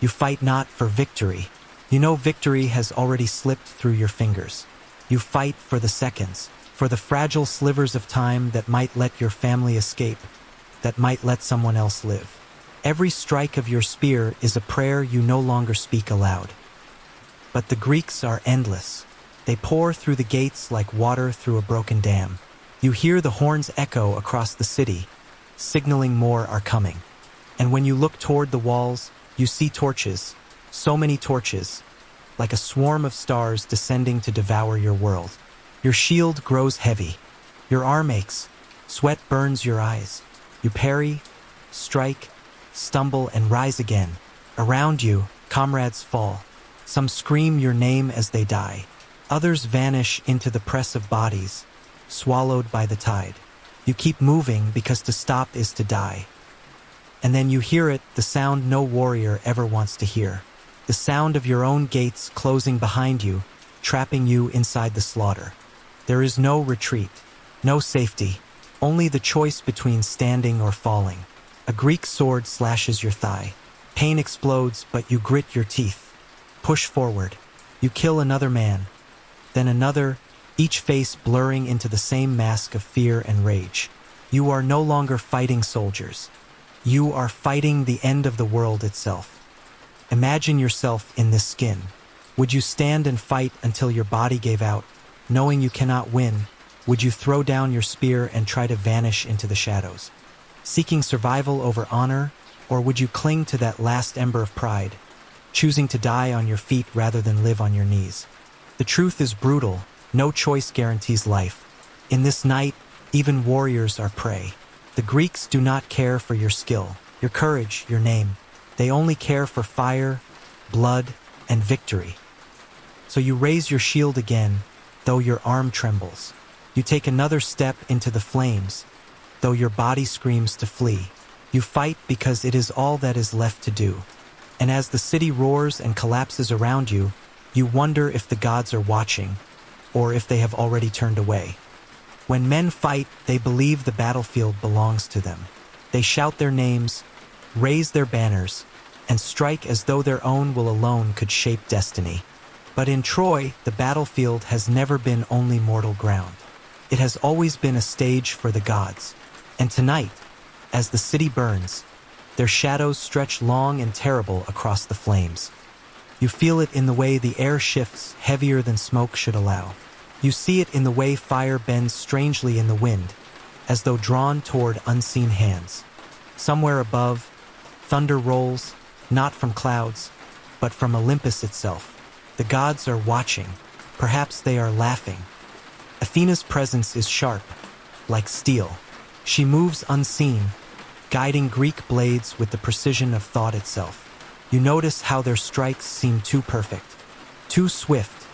You fight not for victory. You know victory has already slipped through your fingers. You fight for the seconds, for the fragile slivers of time that might let your family escape, that might let someone else live. Every strike of your spear is a prayer you no longer speak aloud. But the Greeks are endless. They pour through the gates like water through a broken dam. You hear the horns echo across the city, signaling more are coming. And when you look toward the walls, you see torches, so many torches, like a swarm of stars descending to devour your world. Your shield grows heavy. Your arm aches. Sweat burns your eyes. You parry, strike, stumble, and rise again. Around you, comrades fall. Some scream your name as they die. Others vanish into the press of bodies, swallowed by the tide. You keep moving because to stop is to die. And then you hear it, the sound no warrior ever wants to hear. The sound of your own gates closing behind you, trapping you inside the slaughter. There is no retreat, no safety, only the choice between standing or falling. A Greek sword slashes your thigh. Pain explodes, but you grit your teeth. Push forward. You kill another man, then another, each face blurring into the same mask of fear and rage. You are no longer fighting soldiers. You are fighting the end of the world itself. Imagine yourself in this skin. Would you stand and fight until your body gave out, knowing you cannot win? Would you throw down your spear and try to vanish into the shadows, seeking survival over honor, or would you cling to that last ember of pride, choosing to die on your feet rather than live on your knees? The truth is brutal. No choice guarantees life. In this night, even warriors are prey. The Greeks do not care for your skill, your courage, your name. They only care for fire, blood, and victory. So you raise your shield again, though your arm trembles. You take another step into the flames, though your body screams to flee. You fight because it is all that is left to do. And as the city roars and collapses around you, you wonder if the gods are watching, or if they have already turned away. When men fight, they believe the battlefield belongs to them. They shout their names, raise their banners, and strike as though their own will alone could shape destiny. But in Troy, the battlefield has never been only mortal ground. It has always been a stage for the gods. And tonight, as the city burns, their shadows stretch long and terrible across the flames. You feel it in the way the air shifts heavier than smoke should allow. You see it in the way fire bends strangely in the wind, as though drawn toward unseen hands. Somewhere above, thunder rolls, not from clouds, but from Olympus itself. The gods are watching. Perhaps they are laughing. Athena's presence is sharp, like steel. She moves unseen, guiding Greek blades with the precision of thought itself. You notice how their strikes seem too perfect, too swift,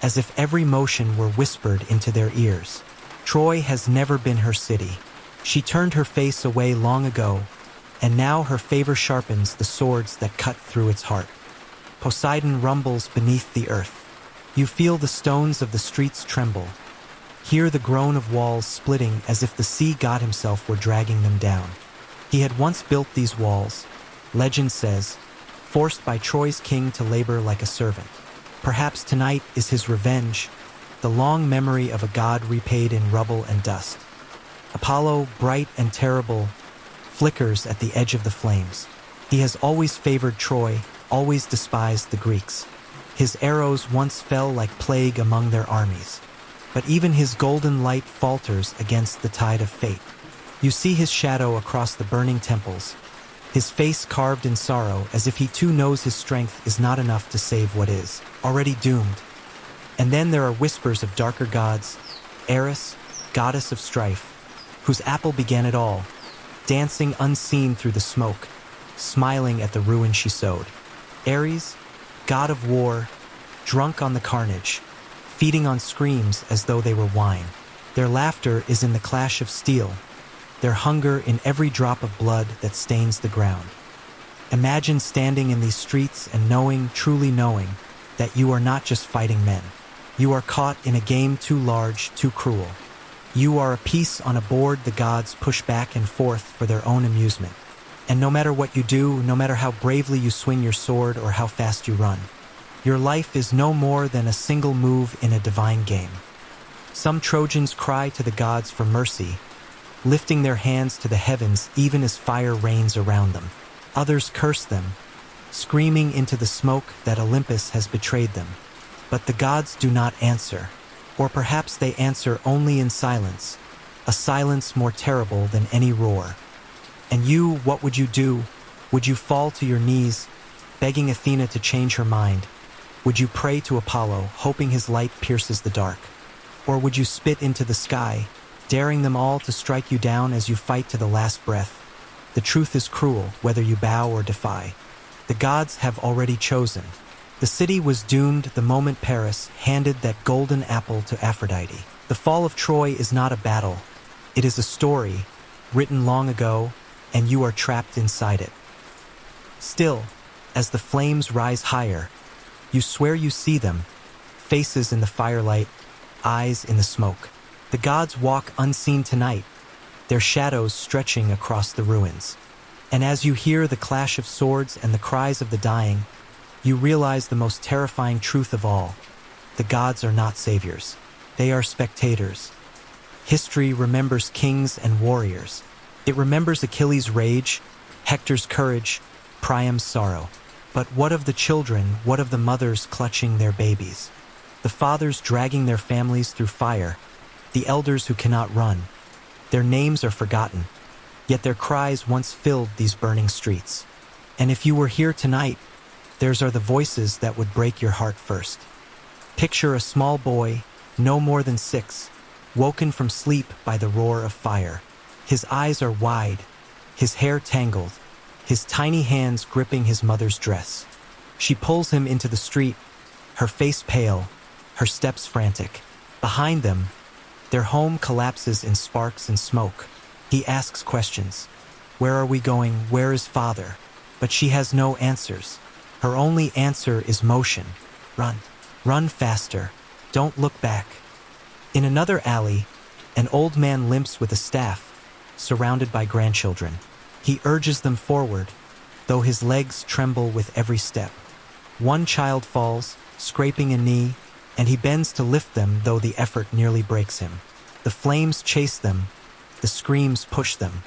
as if every motion were whispered into their ears. Troy has never been her city. She turned her face away long ago, and now her favor sharpens the swords that cut through its heart. Poseidon rumbles beneath the earth. You feel the stones of the streets tremble, hear the groan of walls splitting as if the sea god himself were dragging them down. He had once built these walls, legend says, forced by Troy's king to labor like a servant. Perhaps tonight is his revenge, the long memory of a god repaid in rubble and dust. Apollo, bright and terrible, flickers at the edge of the flames. He has always favored Troy, always despised the Greeks. His arrows once fell like plague among their armies. But even his golden light falters against the tide of fate. You see his shadow across the burning temples, his face carved in sorrow as if he too knows his strength is not enough to save what is already doomed. And then there are whispers of darker gods, Eris, goddess of strife, whose apple began it all, dancing unseen through the smoke, smiling at the ruin she sowed. Ares, god of war, drunk on the carnage, feeding on screams as though they were wine. Their laughter is in the clash of steel, their hunger in every drop of blood that stains the ground. Imagine standing in these streets and knowing, truly knowing, that you are not just fighting men. You are caught in a game too large, too cruel. You are a piece on a board the gods push back and forth for their own amusement. And no matter what you do, no matter how bravely you swing your sword or how fast you run, your life is no more than a single move in a divine game. Some Trojans cry to the gods for mercy, lifting their hands to the heavens even as fire rains around them. Others curse them, screaming into the smoke that Olympus has betrayed them. But the gods do not answer, or perhaps they answer only in silence, a silence more terrible than any roar. And you, what would you do? Would you fall to your knees, begging Athena to change her mind? Would you pray to Apollo, hoping his light pierces the dark? Or would you spit into the sky, daring them all to strike you down as you fight to the last breath? The truth is cruel, whether you bow or defy. The gods have already chosen. The city was doomed the moment Paris handed that golden apple to Aphrodite. The fall of Troy is not a battle. It is a story, written long ago, and you are trapped inside it. Still, as the flames rise higher, you swear you see them, faces in the firelight, eyes in the smoke. The gods walk unseen tonight, their shadows stretching across the ruins. And as you hear the clash of swords and the cries of the dying, you realize the most terrifying truth of all. The gods are not saviors. They are spectators. History remembers kings and warriors. It remembers Achilles' rage, Hector's courage, Priam's sorrow. But what of the children, what of the mothers clutching their babies? The fathers dragging their families through fire, the elders who cannot run. Their names are forgotten, yet their cries once filled these burning streets. And if you were here tonight, theirs are the voices that would break your heart first. Picture a small boy, no more than 6, woken from sleep by the roar of fire. His eyes are wide, his hair tangled, his tiny hands gripping his mother's dress. She pulls him into the street, her face pale, her steps frantic. Behind them, their home collapses in sparks and smoke. He asks questions. Where are we going? Where is father? But she has no answers. Her only answer is motion. Run. Run faster. Don't look back. In another alley, an old man limps with a staff, surrounded by grandchildren. He urges them forward, though his legs tremble with every step. One child falls, scraping a knee, and he bends to lift them, though the effort nearly breaks him. The flames chase them, the screams push them,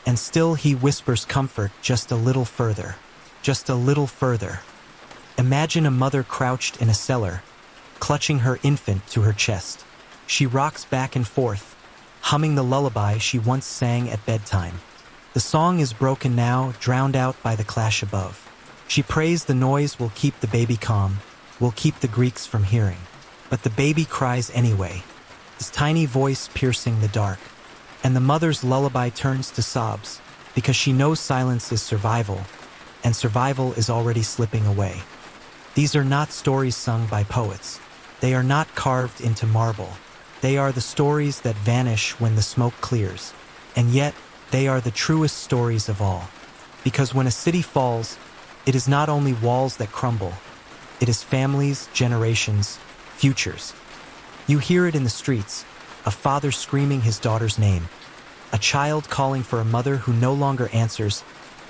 and still he whispers comfort, just a little further, just a little further. Imagine a mother crouched in a cellar, clutching her infant to her chest. She rocks back and forth, humming the lullaby she once sang at bedtime. The song is broken now, drowned out by the clash above. She prays the noise will keep the baby calm, will keep the Greeks from hearing. But the baby cries anyway, his tiny voice piercing the dark. And the mother's lullaby turns to sobs, because she knows silence is survival, and survival is already slipping away. These are not stories sung by poets. They are not carved into marble. They are the stories that vanish when the smoke clears. And yet, they are the truest stories of all. Because when a city falls, it is not only walls that crumble. It is families, generations, futures. You hear it in the streets, a father screaming his daughter's name, a child calling for a mother who no longer answers,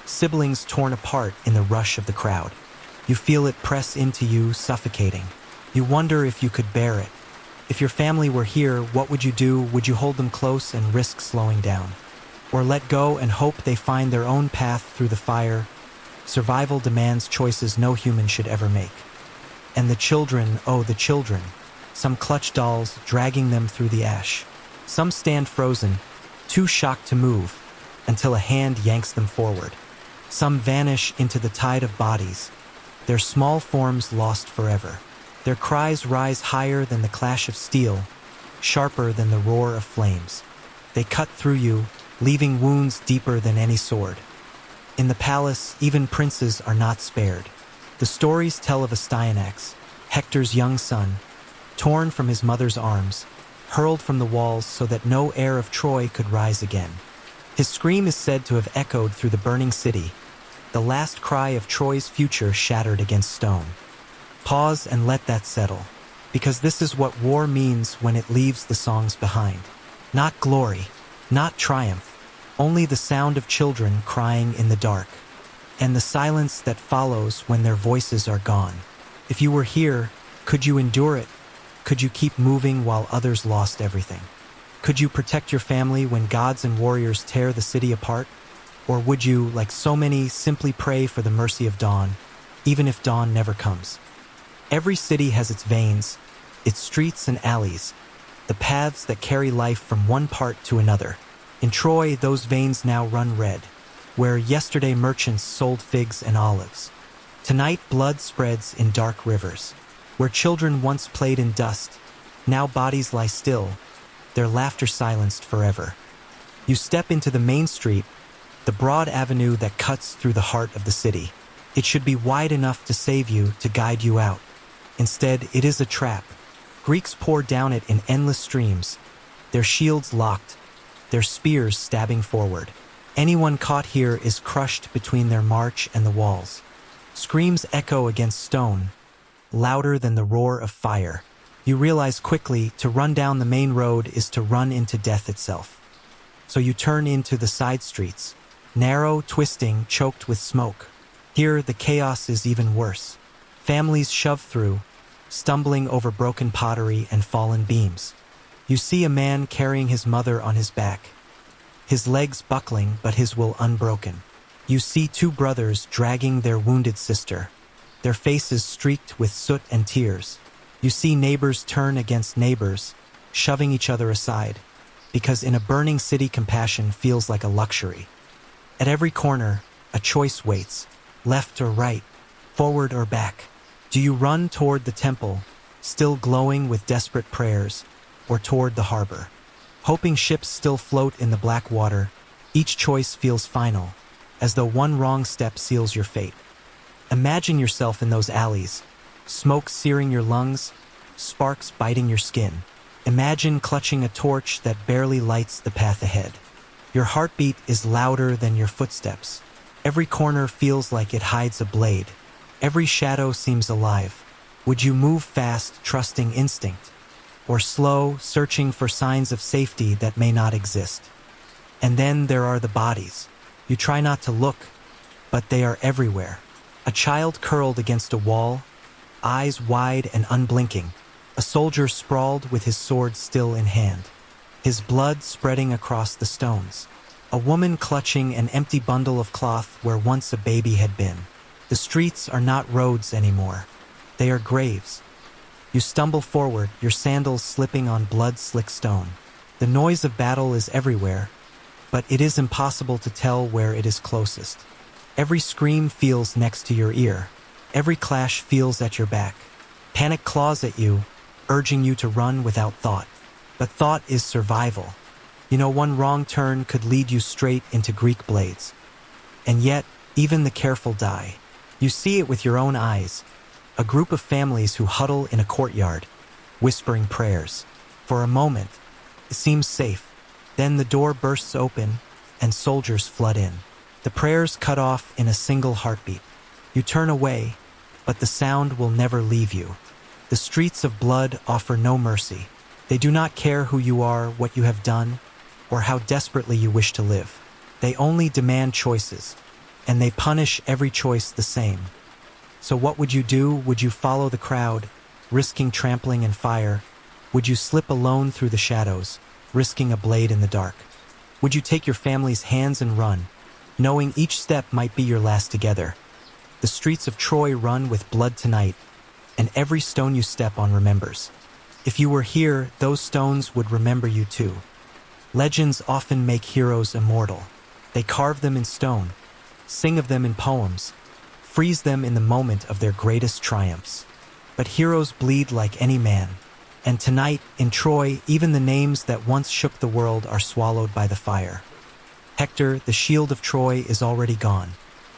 siblings torn apart in the rush of the crowd. You feel it press into you, suffocating. You wonder if you could bear it. If your family were here, what would you do? Would you hold them close and risk slowing down? Or let go and hope they find their own path through the fire? Survival demands choices no human should ever make. And the children, oh, the children. Some clutch dolls, dragging them through the ash. Some stand frozen, too shocked to move, until a hand yanks them forward. Some vanish into the tide of bodies, their small forms lost forever. Their cries rise higher than the clash of steel, sharper than the roar of flames. They cut through you, leaving wounds deeper than any sword. In the palace, even princes are not spared. The stories tell of Astyanax, Hector's young son, torn from his mother's arms, hurled from the walls so that no heir of Troy could rise again. His scream is said to have echoed through the burning city, the last cry of Troy's future shattered against stone. Pause and let that settle, because this is what war means when it leaves the songs behind. Not glory, not triumph, only the sound of children crying in the dark, and the silence that follows when their voices are gone. If you were here, could you endure it? Could you keep moving while others lost everything? Could you protect your family when gods and warriors tear the city apart? Or would you, like so many, simply pray for the mercy of dawn, even if dawn never comes? Every city has its veins, its streets and alleys, the paths that carry life from one part to another. In Troy, those veins now run red, where yesterday merchants sold figs and olives. Tonight, blood spreads in dark rivers. Where children once played in dust, now bodies lie still, their laughter silenced forever. You step into the main street, the broad avenue that cuts through the heart of the city. It should be wide enough to save you, to guide you out. Instead, it is a trap. Greeks pour down it in endless streams, their shields locked, their spears stabbing forward. Anyone caught here is crushed between their march and the walls. Screams echo against stone, louder than the roar of fire. You realize quickly, to run down the main road is to run into death itself. So you turn into the side streets, narrow, twisting, choked with smoke. Here, the chaos is even worse. Families shove through, stumbling over broken pottery and fallen beams. You see a man carrying his mother on his back, his legs buckling but his will unbroken. You see two brothers dragging their wounded sister, their faces streaked with soot and tears. You see neighbors turn against neighbors, shoving each other aside, because in a burning city compassion feels like a luxury. At every corner, a choice waits, left or right, forward or back. Do you run toward the temple, still glowing with desperate prayers, or toward the harbor, hoping ships still float in the black water? Each choice feels final, as though one wrong step seals your fate. Imagine yourself in those alleys, smoke searing your lungs, sparks biting your skin. Imagine clutching a torch that barely lights the path ahead. Your heartbeat is louder than your footsteps. Every corner feels like it hides a blade. Every shadow seems alive. Would you move fast, trusting instinct, or slow, searching for signs of safety that may not exist? And then there are the bodies. You try not to look, but they are everywhere. A child curled against a wall, eyes wide and unblinking. A soldier sprawled with his sword still in hand, his blood spreading across the stones. A woman clutching an empty bundle of cloth where once a baby had been. The streets are not roads anymore. They are graves. You stumble forward, your sandals slipping on blood-slick stone. The noise of battle is everywhere, but it is impossible to tell where it is closest. Every scream feels next to your ear. Every clash feels at your back. Panic claws at you, urging you to run without thought. But thought is survival. You know, one wrong turn could lead you straight into Greek blades. And yet, even the careful die. You see it with your own eyes. A group of families who huddle in a courtyard, whispering prayers. For a moment, it seems safe. Then the door bursts open, and soldiers flood in. The prayers cut off in a single heartbeat. You turn away, but the sound will never leave you. The streets of blood offer no mercy. They do not care who you are, what you have done, or how desperately you wish to live. They only demand choices, and they punish every choice the same. So what would you do? Would you follow the crowd, risking trampling and fire, Would you slip alone through the shadows, risking a blade in the dark? Would you take your family's hands and run, knowing each step might be your last together? The streets of Troy run with blood tonight, and every stone you step on remembers. If you were here, those stones would remember you too. Legends often make heroes immortal. They carve them in stone, sing of them in poems, freeze them in the moment of their greatest triumphs. But heroes bleed like any man, and tonight, in Troy, even the names that once shook the world are swallowed by the fire. Hector, the shield of Troy, is already gone.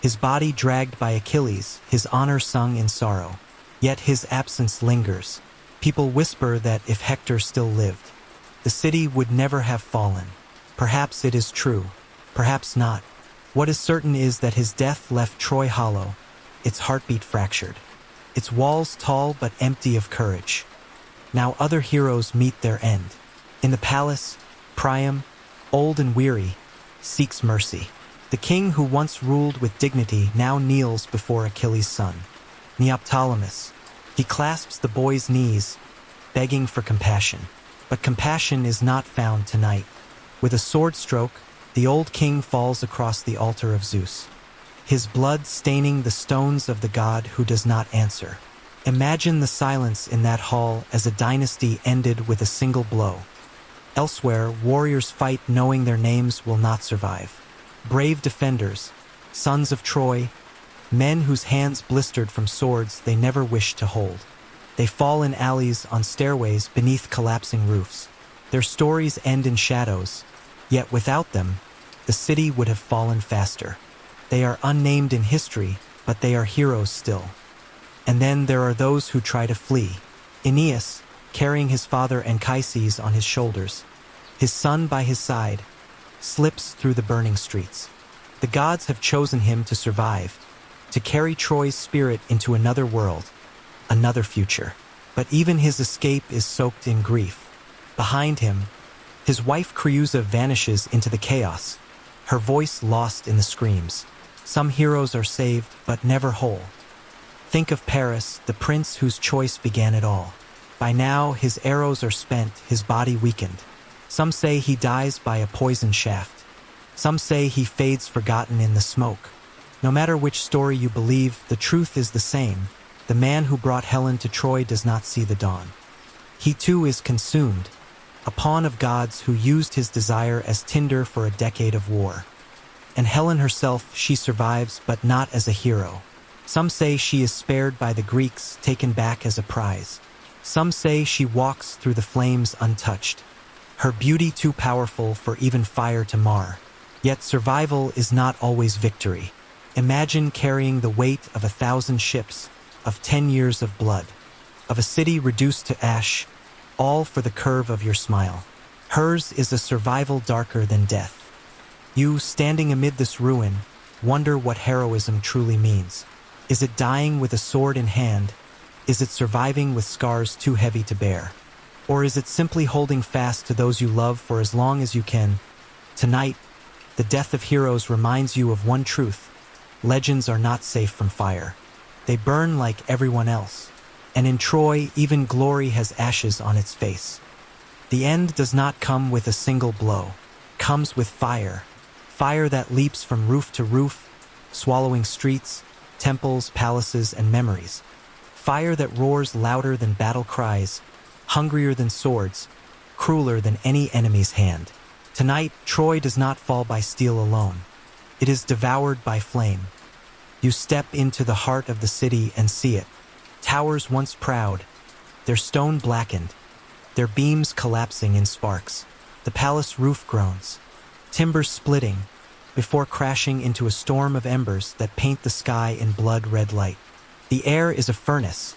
His body dragged by Achilles, his honor sung in sorrow. Yet his absence lingers. People whisper that if Hector still lived, the city would never have fallen. Perhaps it is true, perhaps not. What is certain is that his death left Troy hollow, its heartbeat fractured, its walls tall but empty of courage. Now other heroes meet their end. In the palace, Priam, old and weary, seeks mercy. The king who once ruled with dignity now kneels before Achilles' son, Neoptolemus. He clasps the boy's knees, begging for compassion. But compassion is not found tonight. With a sword stroke, the old king falls across the altar of Zeus, his blood staining the stones of the god who does not answer. Imagine the silence in that hall as a dynasty ended with a single blow. Elsewhere, warriors fight knowing their names will not survive. Brave defenders, sons of Troy, men whose hands blistered from swords they never wished to hold. They fall in alleys, on stairways, beneath collapsing roofs. Their stories end in shadows, yet without them, the city would have fallen faster. They are unnamed in history, but they are heroes still. And then there are those who try to flee. Aeneas, carrying his father Anchises on his shoulders, his son by his side, slips through the burning streets. The gods have chosen him to survive, to carry Troy's spirit into another world, another future. But even his escape is soaked in grief. Behind him, his wife Creusa vanishes into the chaos, her voice lost in the screams. Some heroes are saved, but never whole. Think of Paris, the prince whose choice began it all. By now, his arrows are spent, his body weakened. Some say he dies by a poison shaft. Some say he fades forgotten in the smoke. No matter which story you believe, the truth is the same. The man who brought Helen to Troy does not see the dawn. He too is consumed, a pawn of gods who used his desire as tinder for a decade of war. And Helen herself, she survives, but not as a hero. Some say she is spared by the Greeks, taken back as a prize. Some say she walks through the flames untouched, her beauty too powerful for even fire to mar. Yet survival is not always victory. Imagine carrying the weight of 1,000 ships, of 10 years of blood, of a city reduced to ash, all for the curve of your smile. Hers is a survival darker than death. You, standing amid this ruin, wonder what heroism truly means. Is it dying with a sword in hand? Is it surviving with scars too heavy to bear? Or is it simply holding fast to those you love for as long as you can? Tonight, the death of heroes reminds you of one truth. Legends are not safe from fire. They burn like everyone else. And in Troy, even glory has ashes on its face. The end does not come with a single blow. It comes with fire. Fire that leaps from roof to roof, swallowing streets, temples, palaces, and memories. Fire that roars louder than battle cries, hungrier than swords, crueler than any enemy's hand. Tonight, Troy does not fall by steel alone. It is devoured by flame. You step into the heart of the city and see it. Towers once proud, their stone blackened, their beams collapsing in sparks. The palace roof groans, timbers splitting, before crashing into a storm of embers that paint the sky in blood-red light. The air is a furnace,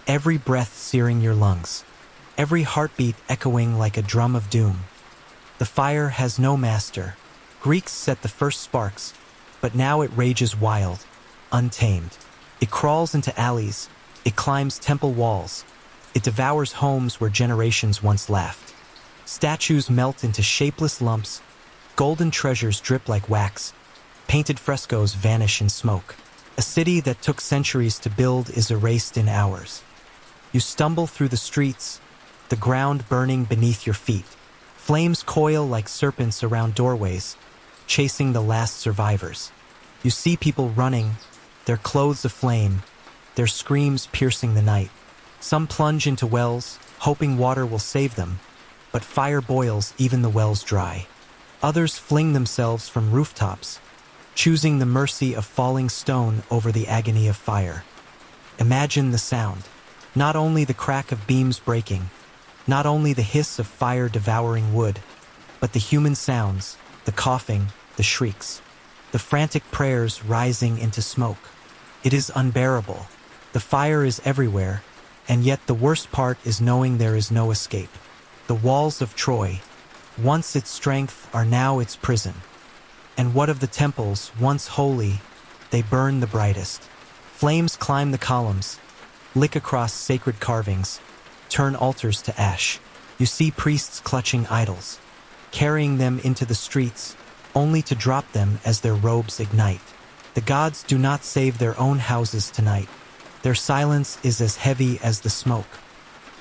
every breath searing your lungs, every heartbeat echoing like a drum of doom. The fire has no master. Greeks set the first sparks, but now it rages wild, untamed. It crawls into alleys, it climbs temple walls, it devours homes where generations once laughed. Statues melt into shapeless lumps, golden treasures drip like wax, painted frescoes vanish in smoke. A city that took centuries to build is erased in hours. You stumble through the streets, the ground burning beneath your feet. Flames coil like serpents around doorways, chasing the last survivors. You see people running, their clothes aflame, their screams piercing the night. Some plunge into wells, hoping water will save them, but fire boils even the wells dry. Others fling themselves from rooftops, choosing the mercy of falling stone over the agony of fire. Imagine the sound. Not only the crack of beams breaking, not only the hiss of fire devouring wood, but the human sounds, the coughing, the shrieks, the frantic prayers rising into smoke. It is unbearable. The fire is everywhere, and yet the worst part is knowing there is no escape. The walls of Troy, once its strength, are now its prison. And what of the temples, once holy? They burn the brightest. Flames climb the columns, lick across sacred carvings, turn altars to ash. You see priests clutching idols, carrying them into the streets, only to drop them as their robes ignite. The gods do not save their own houses tonight. Their silence is as heavy as the smoke.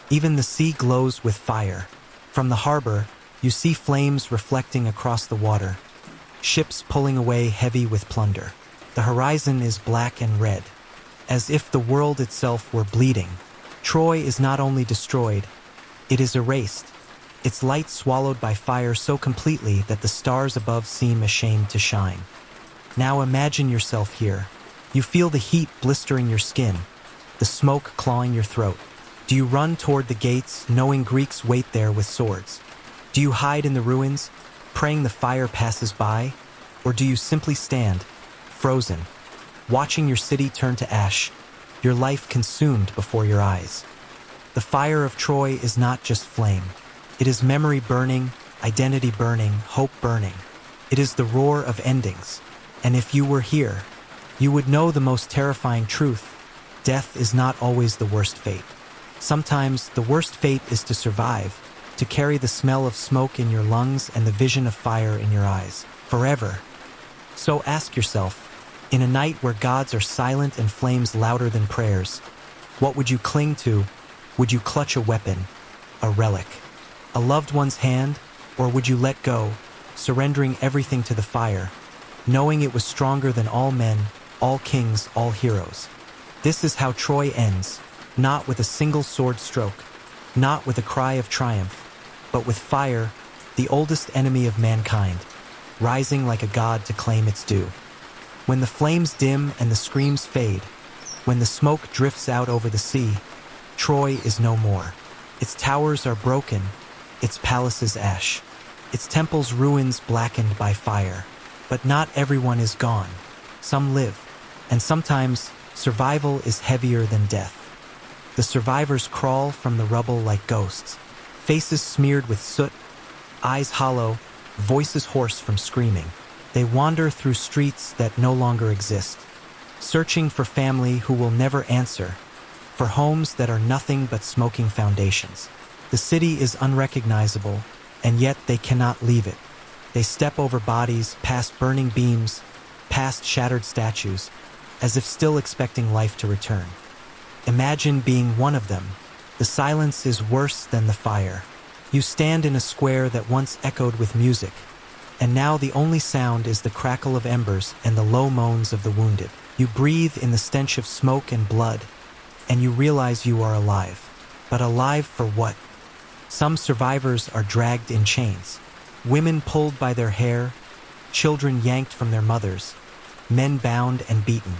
Even the sea glows with fire. From the harbor, you see flames reflecting across the water, ships pulling away heavy with plunder. The horizon is black and red, as if the world itself were bleeding. Troy is not only destroyed, it is erased, its light swallowed by fire so completely that the stars above seem ashamed to shine. Now imagine yourself here. You feel the heat blistering your skin, the smoke clawing your throat. Do you run toward the gates, knowing Greeks wait there with swords? Do you hide in the ruins, praying the fire passes by? Or do you simply stand, frozen, watching your city turn to ash, your life consumed before your eyes? The fire of Troy is not just flame. It is memory burning, identity burning, hope burning. It is the roar of endings. And if you were here, you would know the most terrifying truth. Death is not always the worst fate. Sometimes the worst fate is to survive, to carry the smell of smoke in your lungs and the vision of fire in your eyes, forever. So ask yourself, in a night where gods are silent and flames louder than prayers, what would you cling to? Would you clutch a weapon, a relic, a loved one's hand, or would you let go, surrendering everything to the fire, knowing it was stronger than all men, all kings, all heroes? This is how Troy ends, not with a single sword stroke, not with a cry of triumph, but with fire, the oldest enemy of mankind, rising like a god to claim its due. When the flames dim and the screams fade, when the smoke drifts out over the sea, Troy is no more. Its towers are broken, its palaces ash, its temples ruins blackened by fire. But not everyone is gone. Some live, and sometimes survival is heavier than death. The survivors crawl from the rubble like ghosts, faces smeared with soot, eyes hollow, voices hoarse from screaming. They wander through streets that no longer exist, searching for family who will never answer, for homes that are nothing but smoking foundations. The city is unrecognizable, and yet they cannot leave it. They step over bodies, past burning beams, past shattered statues, as if still expecting life to return. Imagine being one of them. The silence is worse than the fire. You stand in a square that once echoed with music, and now the only sound is the crackle of embers and the low moans of the wounded. You breathe in the stench of smoke and blood, and you realize you are alive. But alive for what? Some survivors are dragged in chains. Women pulled by their hair, children yanked from their mothers, men bound and beaten.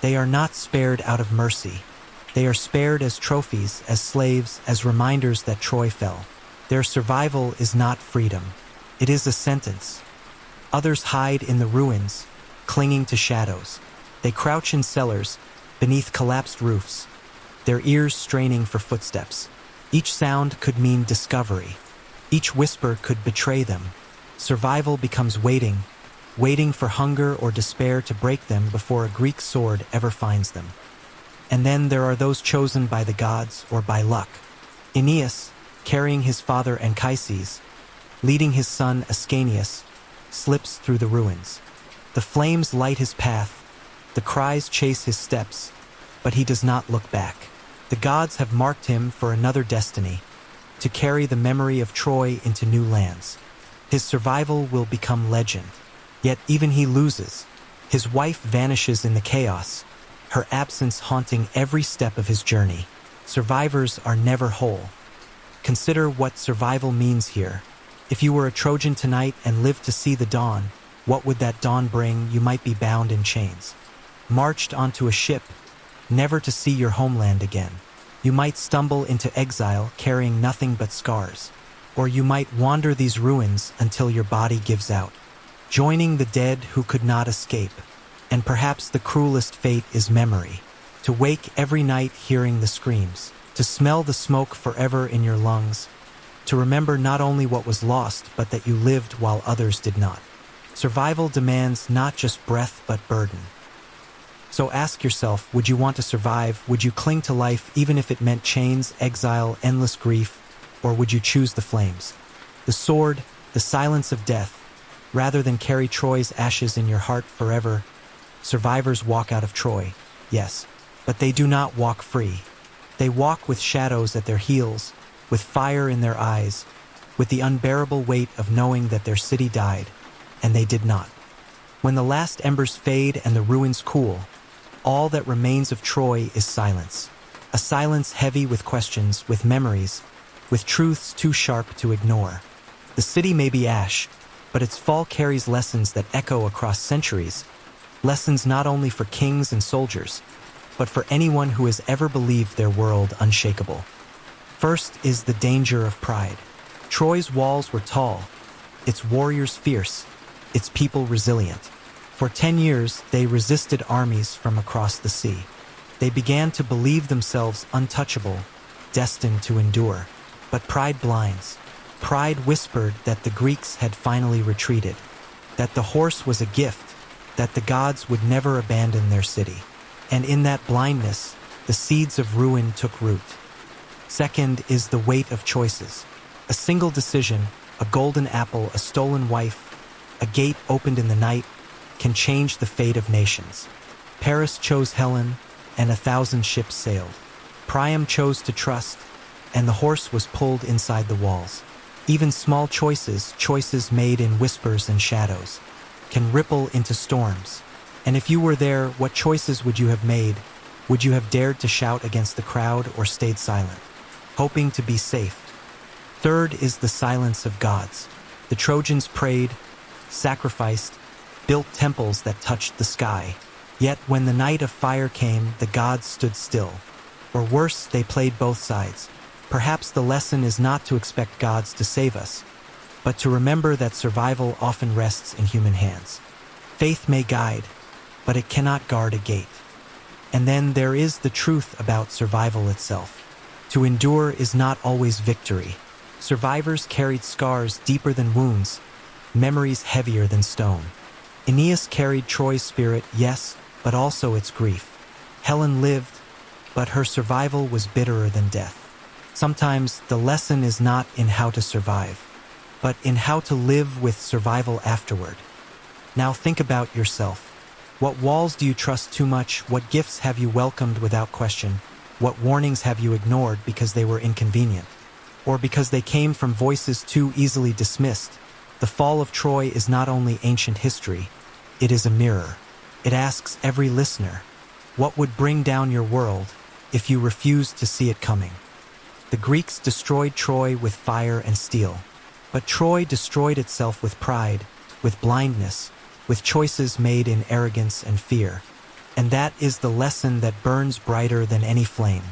They are not spared out of mercy. They are spared as trophies, as slaves, as reminders that Troy fell. Their survival is not freedom. It is a sentence. Others hide in the ruins, clinging to shadows. They crouch in cellars, beneath collapsed roofs, their ears straining for footsteps. Each sound could mean discovery. Each whisper could betray them. Survival becomes waiting, waiting for hunger or despair to break them before a Greek sword ever finds them. And then there are those chosen by the gods or by luck. Aeneas, carrying his father Anchises, leading his son Ascanius, slips through the ruins. The flames light his path, the cries chase his steps, but he does not look back. The gods have marked him for another destiny, to carry the memory of Troy into new lands. His survival will become legend. Yet even he loses. His wife vanishes in the chaos, her absence haunting every step of his journey. Survivors are never whole. Consider what survival means here. If you were a Trojan tonight and lived to see the dawn, what would that dawn bring? You might be bound in chains, marched onto a ship, never to see your homeland again. You might stumble into exile carrying nothing but scars. Or you might wander these ruins until your body gives out, joining the dead who could not escape. And perhaps the cruelest fate is memory. To wake every night hearing the screams, to smell the smoke forever in your lungs, to remember not only what was lost but that you lived while others did not. Survival demands not just breath but burden. So ask yourself, would you want to survive? Would you cling to life even if it meant chains, exile, endless grief? Or would you choose the flames, the sword, the silence of death, rather than carry Troy's ashes in your heart forever? Survivors walk out of Troy, yes, but they do not walk free. They walk with shadows at their heels, with fire in their eyes, with the unbearable weight of knowing that their city died, and they did not. When the last embers fade and the ruins cool, all that remains of Troy is silence. A silence heavy with questions, with memories, with truths too sharp to ignore. The city may be ash, but its fall carries lessons that echo across centuries, lessons not only for kings and soldiers, but for anyone who has ever believed their world unshakable. First is the danger of pride. Troy's walls were tall, its warriors fierce, its people resilient. For 10 years, they resisted armies from across the sea. They began to believe themselves untouchable, destined to endure. But pride blinds. Pride whispered that the Greeks had finally retreated, that the horse was a gift, that the gods would never abandon their city. And in that blindness, the seeds of ruin took root. Second is the weight of choices. A single decision, a golden apple, a stolen wife, a gate opened in the night, can change the fate of nations. Paris chose Helen, and 1,000 ships sailed. Priam chose to trust, and the horse was pulled inside the walls. Even small choices made in whispers and shadows, can ripple into storms. And if you were there, what choices would you have made? Would you have dared to shout against the crowd or stayed silent, hoping to be safe? Third is the silence of gods. The Trojans prayed, sacrificed, built temples that touched the sky. Yet when the night of fire came, the gods stood still. Or worse, they played both sides. Perhaps the lesson is not to expect gods to save us, but to remember that survival often rests in human hands. Faith may guide, but it cannot guard a gate. And then there is the truth about survival itself. To endure is not always victory. Survivors carried scars deeper than wounds, memories heavier than stone. Aeneas carried Troy's spirit, yes, but also its grief. Helen lived, but her survival was bitterer than death. Sometimes the lesson is not in how to survive, but in how to live with survival afterward. Now think about yourself. What walls do you trust too much? What gifts have you welcomed without question? What warnings have you ignored because they were inconvenient? Or because they came from voices too easily dismissed? The fall of Troy is not only ancient history, it is a mirror. It asks every listener, what would bring down your world if you refused to see it coming? The Greeks destroyed Troy with fire and steel, but Troy destroyed itself with pride, with blindness, with choices made in arrogance and fear. And that is the lesson that burns brighter than any flame.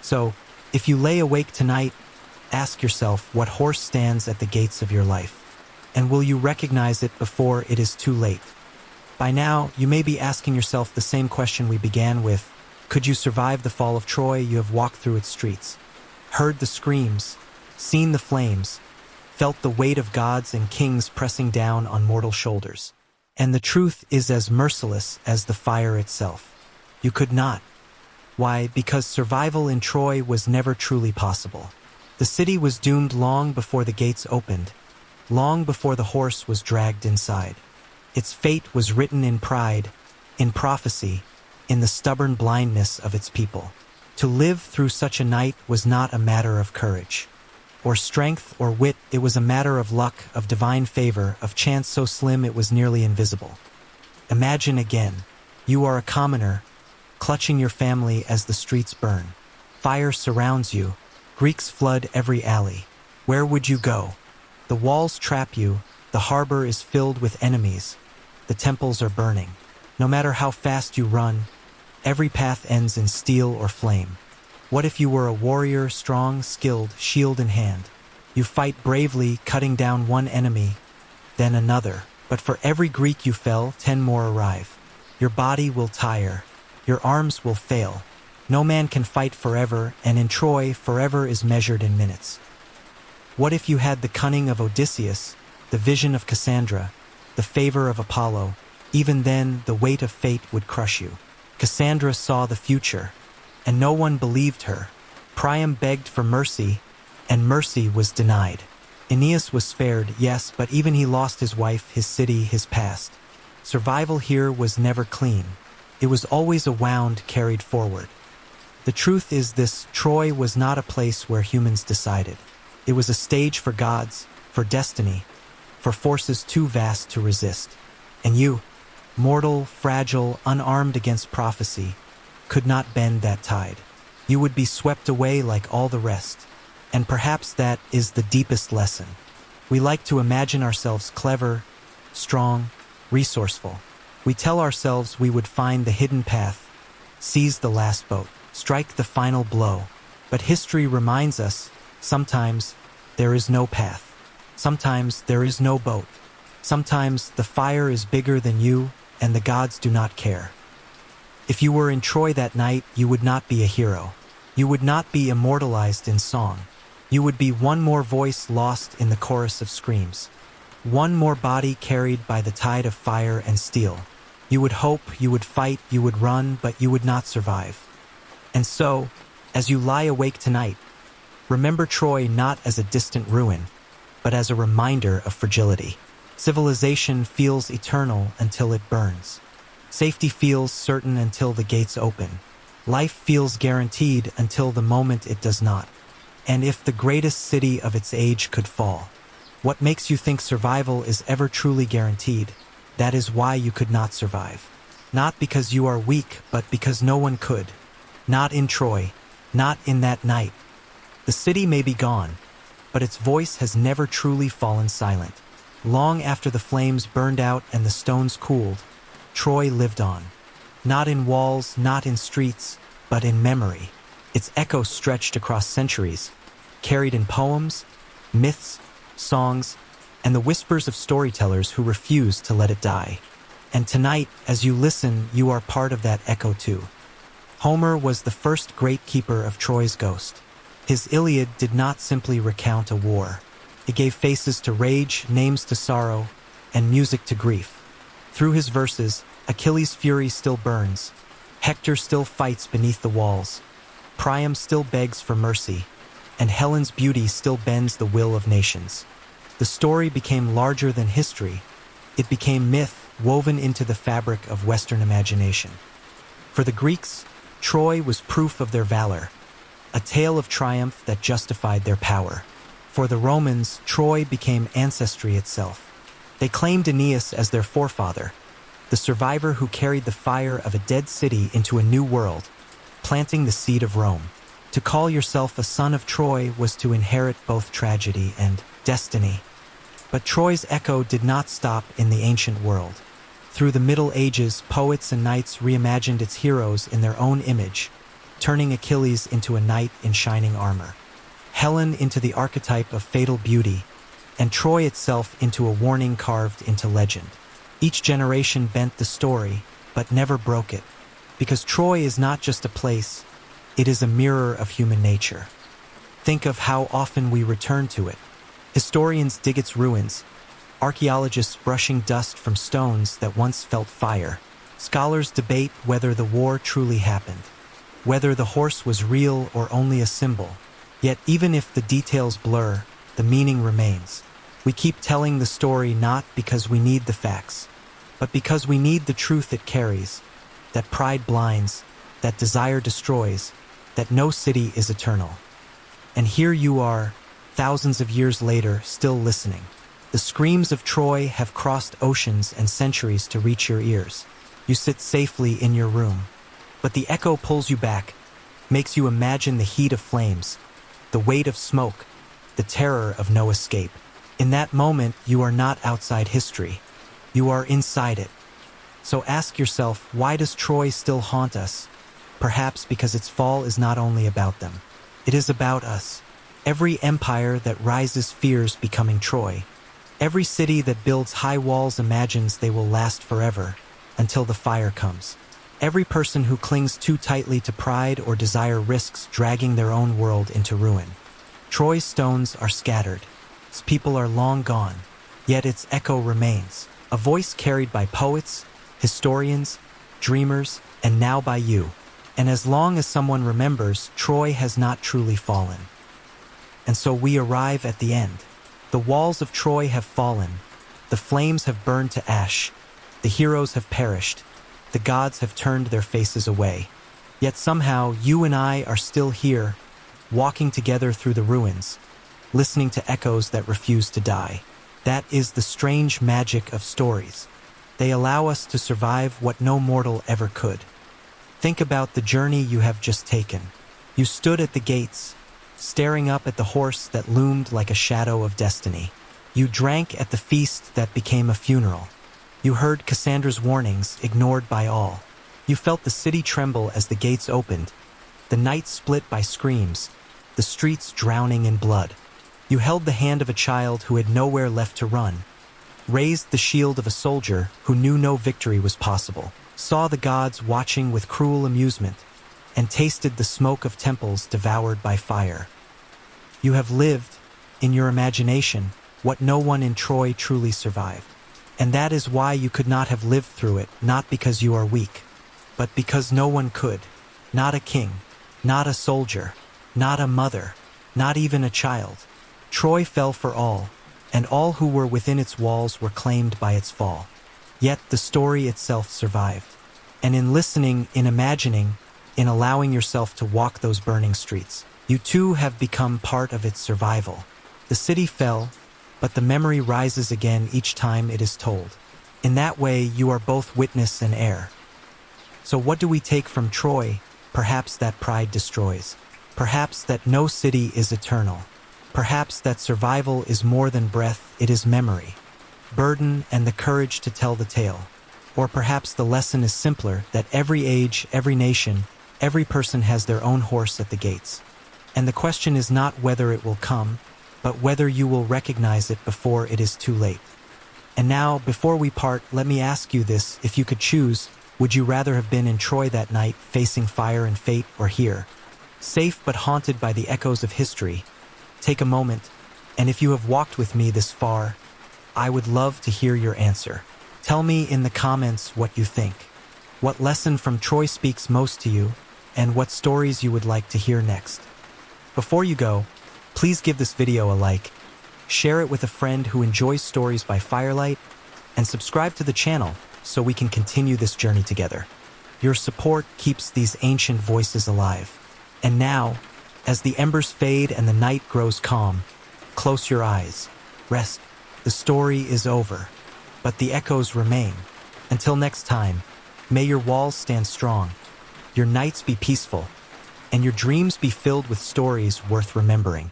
So, if you lay awake tonight, ask yourself what horse stands at the gates of your life. And will you recognize it before it is too late? By now, you may be asking yourself the same question we began with. Could you survive the fall of Troy? You have walked through its streets, heard the screams, seen the flames, felt the weight of gods and kings pressing down on mortal shoulders. And the truth is as merciless as the fire itself. You could not. Why? Because survival in Troy was never truly possible. The city was doomed long before the gates opened, long before the horse was dragged inside. Its fate was written in pride, in prophecy, in the stubborn blindness of its people. To live through such a night was not a matter of courage. or strength, or wit. It was a matter of luck, of divine favor, of chance so slim it was nearly invisible. Imagine again. You are a commoner, clutching your family as the streets burn. Fire surrounds you. Greeks flood every alley. Where would you go? The walls trap you. The harbor is filled with enemies. The temples are burning. No matter how fast you run, every path ends in steel or flame. What if you were a warrior, strong, skilled, shield in hand? You fight bravely, cutting down one enemy, then another. But for every Greek you fell, 10 more arrive. Your body will tire. Your arms will fail. No man can fight forever, and in Troy, forever is measured in minutes. What if you had the cunning of Odysseus, the vision of Cassandra, the favor of Apollo? Even then, the weight of fate would crush you. Cassandra saw the future, and no one believed her. Priam begged for mercy, and mercy was denied. Aeneas was spared, yes, but even he lost his wife, his city, his past. Survival here was never clean. It was always a wound carried forward. The truth is this: Troy was not a place where humans decided. It was a stage for gods, for destiny, for forces too vast to resist. And you, mortal, fragile, unarmed against prophecy, could not bend that tide. You would be swept away like all the rest. And perhaps that is the deepest lesson. We like to imagine ourselves clever, strong, resourceful. We tell ourselves we would find the hidden path, seize the last boat, strike the final blow. But history reminds us, sometimes there is no path. Sometimes there is no boat. Sometimes the fire is bigger than you, and the gods do not care. If you were in Troy that night, you would not be a hero. You would not be immortalized in song. You would be one more voice lost in the chorus of screams. One more body carried by the tide of fire and steel. You would hope, you would fight, you would run, but you would not survive. And so, as you lie awake tonight, remember Troy not as a distant ruin, but as a reminder of fragility. Civilization feels eternal until it burns. Safety feels certain until the gates open. Life feels guaranteed until the moment it does not. And if the greatest city of its age could fall, what makes you think survival is ever truly guaranteed? That is why you could not survive. Not because you are weak, but because no one could. Not in Troy, not in that night. The city may be gone, but its voice has never truly fallen silent. Long after the flames burned out and the stones cooled, Troy lived on. Not in walls, not in streets, but in memory. Its echo stretched across centuries, carried in poems, myths, songs, and the whispers of storytellers who refused to let it die. And tonight, as you listen, you are part of that echo too. Homer was the first great keeper of Troy's ghost. His Iliad did not simply recount a war. It gave faces to rage, names to sorrow, and music to grief. Through his verses, Achilles' fury still burns. Hector still fights beneath the walls. Priam still begs for mercy, and Helen's beauty still bends the will of nations. The story became larger than history. It became myth woven into the fabric of Western imagination. For the Greeks, Troy was proof of their valor, a tale of triumph that justified their power. For the Romans, Troy became ancestry itself. They claimed Aeneas as their forefather, the survivor who carried the fire of a dead city into a new world, planting the seed of Rome. To call yourself a son of Troy was to inherit both tragedy and destiny. But Troy's echo did not stop in the ancient world. Through the Middle Ages, poets and knights reimagined its heroes in their own image, turning Achilles into a knight in shining armor, Helen into the archetype of fatal beauty, and Troy itself into a warning carved into legend. Each generation bent the story, but never broke it, because Troy is not just a place, it is a mirror of human nature. Think of how often we return to it. Historians dig its ruins, archaeologists brushing dust from stones that once felt fire. Scholars debate whether the war truly happened, whether the horse was real or only a symbol. Yet even if the details blur, the meaning remains. We keep telling the story not because we need the facts, but because we need the truth it carries, that pride blinds, that desire destroys, that no city is eternal. And here you are, thousands of years later, still listening. The screams of Troy have crossed oceans and centuries to reach your ears. You sit safely in your room, but the echo pulls you back, makes you imagine the heat of flames, the weight of smoke, the terror of no escape. In that moment, you are not outside history. You are inside it. So ask yourself, why does Troy still haunt us? Perhaps because its fall is not only about them. It is about us. Every empire that rises fears becoming Troy. Every city that builds high walls imagines they will last forever, until the fire comes. Every person who clings too tightly to pride or desire risks dragging their own world into ruin. Troy's stones are scattered. Its people are long gone, yet its echo remains. A voice carried by poets, historians, dreamers, and now by you. And as long as someone remembers, Troy has not truly fallen. And so we arrive at the end. The walls of Troy have fallen. The flames have burned to ash. The heroes have perished. The gods have turned their faces away. Yet somehow, you and I are still here, walking together through the ruins, listening to echoes that refuse to die. That is the strange magic of stories. They allow us to survive what no mortal ever could. Think about the journey you have just taken. You stood at the gates, staring up at the horse that loomed like a shadow of destiny. You drank at the feast that became a funeral. You heard Cassandra's warnings, ignored by all. You felt the city tremble as the gates opened, the night split by screams, the streets drowning in blood. You held the hand of a child who had nowhere left to run, raised the shield of a soldier who knew no victory was possible, saw the gods watching with cruel amusement, and tasted the smoke of temples devoured by fire. You have lived, in your imagination, what no one in Troy truly survived. And that is why you could not have lived through it, not because you are weak, but because no one could. Not a king, not a soldier, not a mother, not even a child. Troy fell for all, and all who were within its walls were claimed by its fall. Yet the story itself survived. And in listening, in imagining, in allowing yourself to walk those burning streets, you too have become part of its survival. The city fell, but the memory rises again each time it is told. In that way, you are both witness and heir. So what do we take from Troy? Perhaps that pride destroys. Perhaps that no city is eternal. Perhaps that survival is more than breath, it is memory, burden, and the courage to tell the tale. Or perhaps the lesson is simpler, that every age, every nation, every person has their own horse at the gates. And the question is not whether it will come, but whether you will recognize it before it is too late. And now, before we part, let me ask you this: if you could choose, would you rather have been in Troy that night, facing fire and fate, or here, safe but haunted by the echoes of history? Take a moment, and if you have walked with me this far, I would love to hear your answer. Tell me in the comments what you think. What lesson from Troy speaks most to you, and what stories you would like to hear next. Before you go, please give this video a like, share it with a friend who enjoys stories by firelight, and subscribe to the channel so we can continue this journey together. Your support keeps these ancient voices alive. And now, as the embers fade and the night grows calm, close your eyes, rest. The story is over, but the echoes remain. Until next time, may your walls stand strong, your nights be peaceful, and your dreams be filled with stories worth remembering.